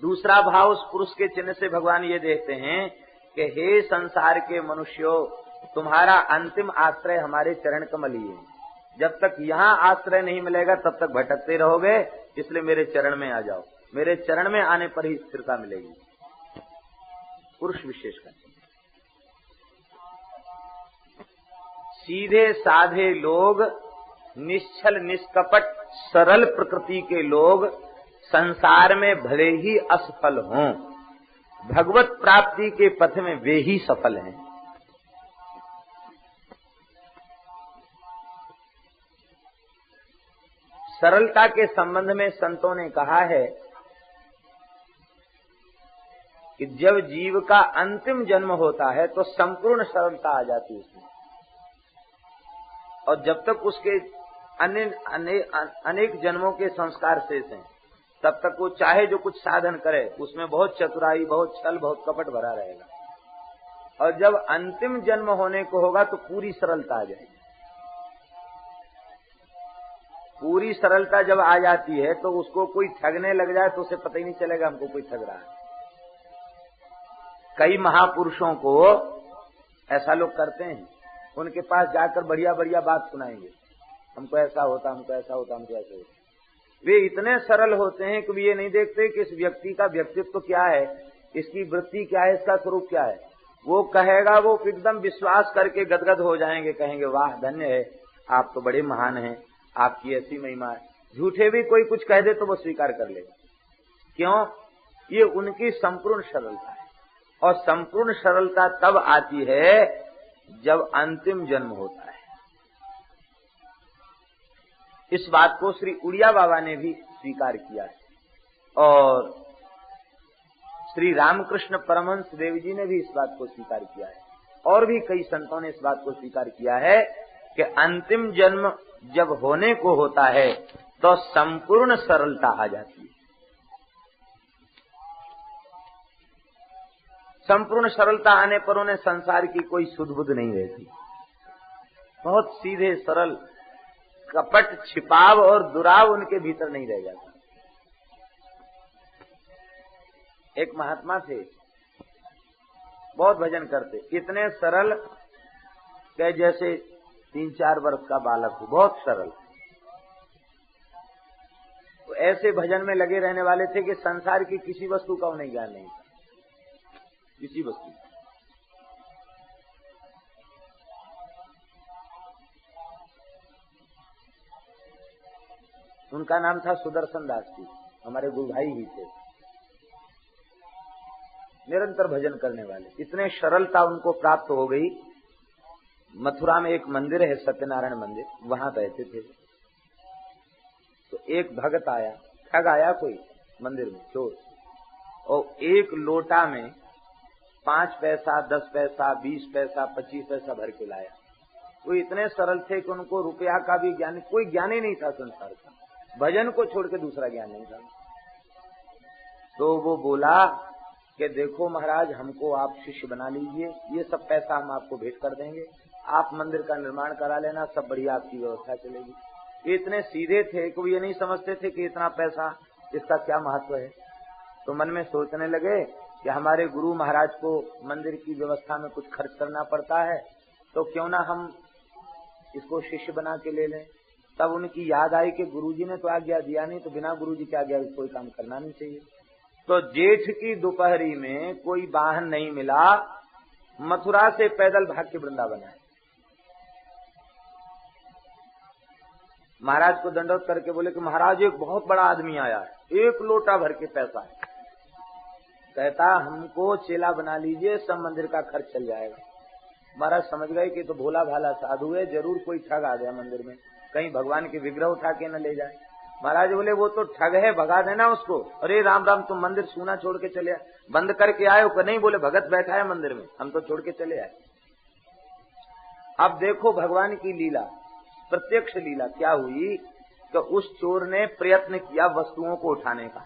दूसरा भाव उस पुरुष के चिन्ह से भगवान ये देखते हैं कि हे संसार के मनुष्यों, तुम्हारा अंतिम आश्रय हमारे चरण कमल ही है। जब तक यहाँ आश्रय नहीं मिलेगा तब तक भटकते रहोगे, इसलिए मेरे चरण में आ जाओ। मेरे चरण में आने पर ही स्थिरता मिलेगी। पुरुष विशेष का सीधे साधे लोग, निश्चल निष्कपट सरल प्रकृति के लोग संसार में भले ही असफल हों, भगवत प्राप्ति के पथ में वे ही सफल हैं। सरलता के संबंध में संतों ने कहा है कि जब जीव का अंतिम जन्म होता है तो संपूर्ण सरलता आ जाती है उसमें, और जब तक उसके अनेक जन्मों के संस्कार शेष हैं तब तक वो चाहे जो कुछ साधन करे उसमें बहुत चतुराई, बहुत छल, बहुत कपट भरा रहेगा। और जब अंतिम जन्म होने को होगा तो पूरी सरलता आ जाएगी। पूरी सरलता जब आ जाती है तो उसको कोई ठगने लग जाए तो उसे पता ही नहीं चलेगा हमको कोई ठग रहा है। कई महापुरुषों को ऐसा लोग करते हैं, उनके पास जाकर बढ़िया बढ़िया बात सुनाएंगे, हमको ऐसा होता, हमको ऐसा होता, हमको ऐसा होता। वे इतने सरल होते हैं कि ये नहीं देखते कि इस व्यक्ति का व्यक्तित्व क्या है, इसकी वृत्ति क्या है, इसका स्वरूप क्या है। वो कहेगा, वो एकदम विश्वास करके गदगद हो जाएंगे, कहेंगे वाह धन्य है, आप तो बड़े महान हैं, आपकी ऐसी महिमा है। झूठे भी कोई कुछ कह दे तो वो स्वीकार कर लेगा। क्यों? ये उनकी संपूर्ण सरलता है। और संपूर्ण सरलता तब आती है जब अंतिम जन्म होता है। इस बात को श्री उड़िया बाबा ने भी स्वीकार किया है, और श्री रामकृष्ण परमहंस देव जी ने भी इस बात को स्वीकार किया है, और भी कई संतों ने इस बात को स्वीकार किया है कि अंतिम जन्म जब होने को होता है तो संपूर्ण सरलता आ जाती है। संपूर्ण सरलता आने पर उन्हें संसार की कोई सुध बुध नहीं रहती। बहुत सीधे सरल, कपट, छिपाव और दुराव उनके भीतर नहीं रह जाता। एक महात्मा थे, बहुत भजन करते, इतने सरल कि जैसे 3-4 वर्ष का बालक हो, बहुत सरल। तो ऐसे भजन में लगे रहने वाले थे कि संसार की किसी वस्तु का उन्हें ज्ञान नहीं था, किसी वस्तु। उनका नाम था सुदर्शन दास जी, हमारे गुरु भाई ही थे, निरंतर भजन करने वाले। इतने सरलता उनको प्राप्त हो गई। मथुरा में एक मंदिर है, सत्यनारायण मंदिर, वहां बैठे थे तो एक भगत आया, ठग आया कोई मंदिर में, चोर, और एक लोटा में 5 पैसा, 10 पैसा, 20 पैसा, 25 पैसा भर के लाया। वो इतने सरल थे कि उनको रुपया का भी ज्ञान, कोई ज्ञान ही नहीं था संसार का, भजन को छोड़ के दूसरा ज्ञान नहीं था। तो वो बोला कि देखो महाराज, हमको आप शिष्य बना लीजिए, ये सब पैसा हम आपको भेंट कर देंगे, आप मंदिर का निर्माण करा लेना, सब बढ़िया आपकी व्यवस्था चलेगी। ये इतने सीधे थे कि वो ये नहीं समझते थे कि इतना पैसा, इसका क्या महत्व है। तो मन में सोचने लगे कि हमारे गुरु महाराज को मंदिर की व्यवस्था में कुछ खर्च करना पड़ता है, तो क्यों ना हम इसको शिष्य बना के ले लें। तब उनकी याद आई कि गुरुजी ने तो आज्ञा दिया नहीं, तो बिना गुरुजी की आज्ञा कोई काम करना नहीं चाहिए। तो जेठ की दोपहरी में कोई वाहन नहीं मिला, मथुरा से पैदल भाग के वृंदावन आए। महाराज को दंडवत करके बोले कि महाराज एक बहुत बड़ा आदमी आया है, 1 लोटा भर के पैसा है। कहता हमको चेला बना लीजिए, सब मंदिर का खर्च चल जाएगा। महाराज समझ गए कि तो भोला भाला साधु है, जरूर कोई ठग आ गया मंदिर में, कहीं भगवान के विग्रह उठा के न ले जाए। महाराज बोले वो तो ठग है, भगा देना उसको। अरे राम राम, तुम मंदिर सूना छोड़ के चले आए, बंद करके आए हो? नहीं, बोले भगत बैठा है मंदिर में, हम तो छोड़ के चले आए। अब देखो भगवान की लीला, प्रत्यक्ष लीला क्या हुई कि उस चोर ने प्रयत्न किया वस्तुओं को उठाने का,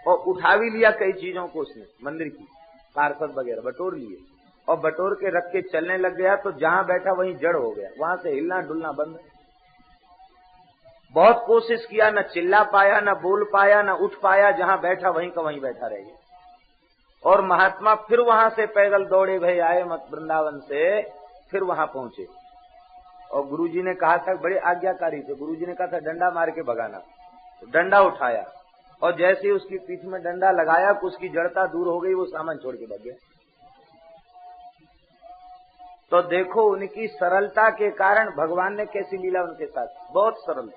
और उठा भी लिया कई चीजों को, उसने मंदिर की पार्षद वगैरह बटोर लिए, और बटोर के रख के चलने लग गया तो जहां बैठा वहीं जड़ हो गया, वहां से हिलना डुलना बंद। बहुत कोशिश किया, न चिल्ला पाया, न बोल पाया, न उठ पाया, जहां बैठा वहीं का वहीं बैठा रह गया। और महात्मा फिर वहां से पैदल दौड़े भई आए मत वृंदावन से, फिर वहां पहुंचे। और गुरुजी ने कहा था, बड़े आज्ञाकारी थे, गुरुजी ने कहा था डंडा मार के भगाना। तो डंडा उठाया और जैसे ही उसकी पीठ में डंडा लगाया, उसकी जड़ता दूर हो गई, वो सामान छोड़ के भाग गया। तो देखो उनकी सरलता के कारण भगवान ने कैसी लीला उनके साथ, बहुत सरल।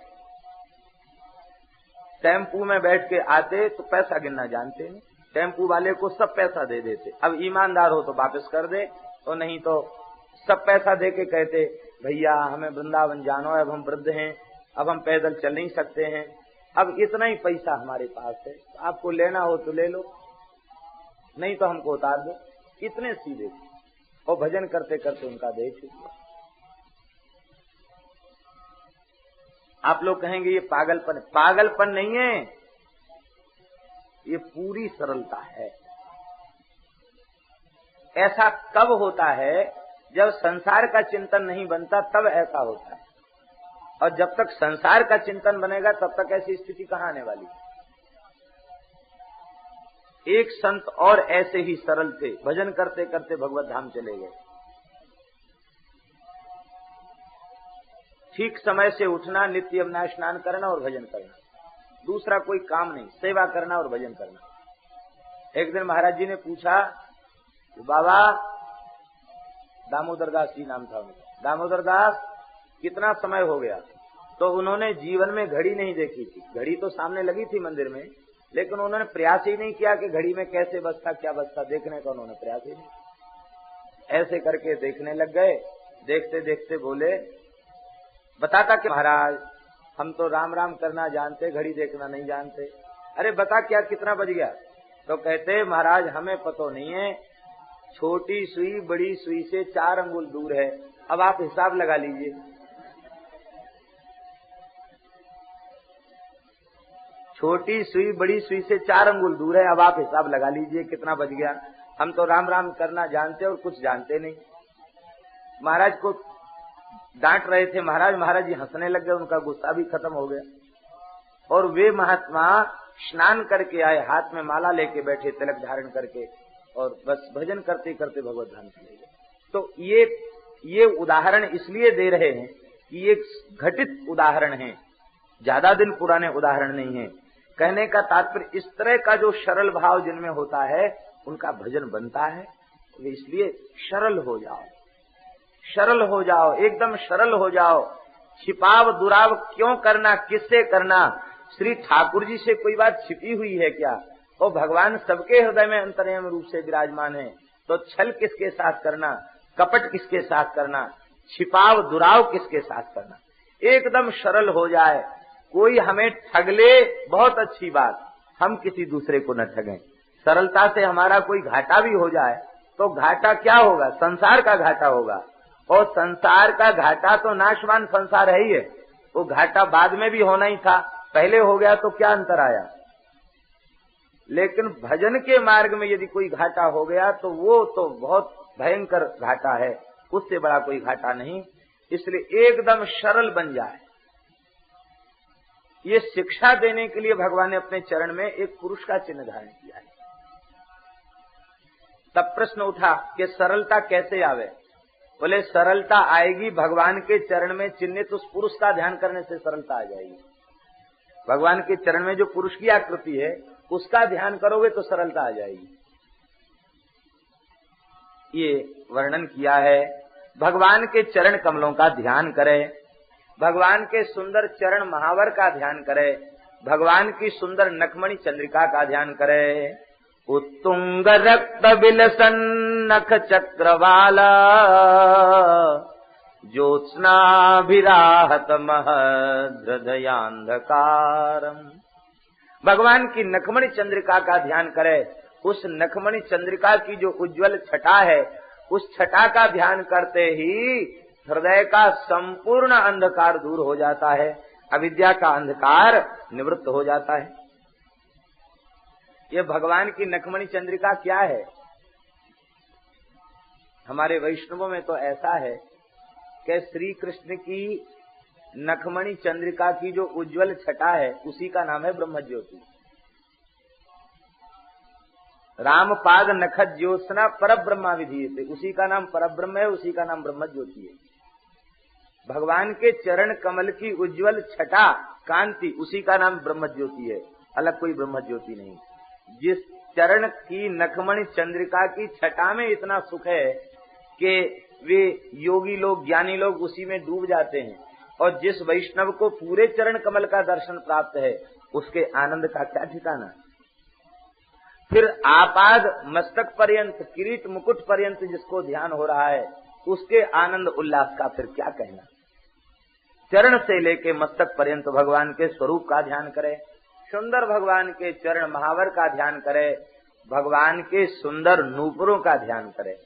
टेम्पू में बैठ के आते तो पैसा गिनना जानते हैं, टेम्पू वाले को सब पैसा दे देते। अब ईमानदार हो तो वापस कर दे, तो नहीं तो सब पैसा दे के कहते भैया हमें वृंदावन जाना है, अब हम वृद्ध हैं, अब हम पैदल चल नहीं सकते हैं, अब इतना ही पैसा हमारे पास है, आपको लेना हो तो ले लो, नहीं तो हमको उतार दो। इतने सीधे। और भजन करते करते उनका देह छूट गया। आप लोग कहेंगे ये पागलपन, पागलपन नहीं है, ये पूरी सरलता है। ऐसा कब होता है? जब संसार का चिंतन नहीं बनता तब ऐसा होता है, और जब तक संसार का चिंतन बनेगा तब तक ऐसी स्थिति कहां आने वाली है। एक संत और ऐसे ही सरल थे, भजन करते करते भगवत धाम चले गए। ठीक समय से उठना, नित्य यमुना स्नान करना और भजन करना, दूसरा कोई काम नहीं, सेवा करना और भजन करना। एक दिन महाराज जी ने पूछा, बाबा, दामोदर दास जी नाम था उनका, दामोदर दास कितना समय हो गया? तो उन्होंने जीवन में घड़ी नहीं देखी थी, घड़ी तो सामने लगी थी मंदिर में, लेकिन उन्होंने प्रयास ही नहीं किया कि घड़ी में कैसे बजता क्या बजता, देखने का उन्होंने प्रयास ही नहीं। ऐसे करके देखने लग गए, देखते देखते बोले, बताता कि महाराज हम तो राम राम करना जानते, घड़ी देखना नहीं जानते। अरे बता क्या कितना बज गया? तो कहते महाराज हमें पता नहीं है, छोटी सुई बड़ी सुई से 4 अंगुल दूर है, अब आप हिसाब लगा लीजिए। छोटी सुई बड़ी सुई से 4 अंगुल दूर है, अब आप हिसाब लगा लीजिए कितना बज गया। हम तो राम राम करना जानते और कुछ जानते नहीं। महाराज को डांट रहे थे महाराज, महाराज जी हंसने लग गए, उनका गुस्सा भी खत्म हो गया। और वे महात्मा स्नान करके आए, हाथ में माला लेके बैठे, तिलक धारण करके, और बस भजन करते करते भगवत धाम चले गए। तो ये उदाहरण इसलिए दे रहे हैं कि ये घटित उदाहरण है, ज्यादा दिन पुराने उदाहरण नहीं है। कहने का तात्पर्य इस तरह का जो सरल भाव जिनमें होता है उनका भजन बनता है। इसलिए सरल हो जाओ, सरल हो जाओ, एकदम सरल हो जाओ। छिपाव दुराव क्यों करना, किससे करना? श्री ठाकुर जी से कोई बात छिपी हुई है क्या? और भगवान सबके हृदय में अंतर्यामी रूप से विराजमान है, तो छल किसके साथ करना, कपट किसके साथ करना, छिपाव दुराव किसके साथ करना? एकदम सरल हो जाए। कोई हमें ठग ले, बहुत अच्छी बात, हम किसी दूसरे को न ठगें। सरलता से हमारा कोई घाटा भी हो जाए तो घाटा क्या होगा? संसार का घाटा होगा, और संसार का घाटा तो नाशवान संसार है ही है। वो घाटा बाद में भी होना ही था, पहले हो गया तो क्या अंतर आया? लेकिन भजन के मार्ग में यदि कोई घाटा हो गया तो वो तो बहुत भयंकर घाटा है, उससे बड़ा कोई घाटा नहीं। इसलिए एकदम सरल बन जाए। ये शिक्षा देने के लिए भगवान ने अपने चरण में एक पुरुष का चिन्ह धारण किया है। तब प्रश्न उठा कि सरलता कैसे आवे? बोले सरलता आएगी भगवान के चरण में चिन्हित उस पुरुष का ध्यान करने से सरलता आ जाएगी। भगवान के चरण में जो पुरुष की आकृति है उसका ध्यान करोगे तो सरलता आ जाएगी। ये वर्णन किया है। भगवान के चरण कमलों का ध्यान करें, भगवान के सुंदर चरण महावर का ध्यान करें, भगवान की सुंदर नखमणि चंद्रिका का ध्यान करें। उत्तुंग रक्त बिलसन नख चक्रवाला, ज्योत्स्नाभिराहत महद हृदयांधकारम। भगवान की नखमणि चंद्रिका का ध्यान करें। उस नखमणि चंद्रिका की जो उज्जवल छटा है, उस छटा का ध्यान करते ही हृदय का संपूर्ण अंधकार दूर हो जाता है, अविद्या का अंधकार निवृत्त हो जाता है। ये भगवान की नखमणि चंद्रिका क्या है? हमारे वैष्णवों में तो ऐसा है कि श्री कृष्ण की नखमणि चंद्रिका की जो उज्जवल छटा है उसी का नाम है ब्रह्म ज्योति। रामपाद नखत ज्योत्सना पर ब्रह्मा विधीयते, उसी का नाम परब्रह्म है, उसी का नाम ब्रह्म ज्योति है। भगवान के चरण कमल की उज्जवल छटा कांति, उसी का नाम ब्रह्म ज्योति है, अलग कोई ब्रह्म ज्योति नहीं। जिस चरण की नखमणि चंद्रिका की छटा में इतना सुख है कि वे योगी लोग, ज्ञानी लोग उसी में डूब जाते हैं, और जिस वैष्णव को पूरे चरण कमल का दर्शन प्राप्त है उसके आनंद का क्या ठिकाना। फिर आपाद मस्तक पर्यंत, किरीट मुकुट पर्यंत जिसको ध्यान हो रहा है उसके आनंद उल्लास का फिर क्या कहना। चरण से लेके मस्तक पर्यंत भगवान के स्वरूप का ध्यान करे, सुंदर भगवान के चरण महावर का ध्यान करे, भगवान के सुंदर नूपुरों का ध्यान करे।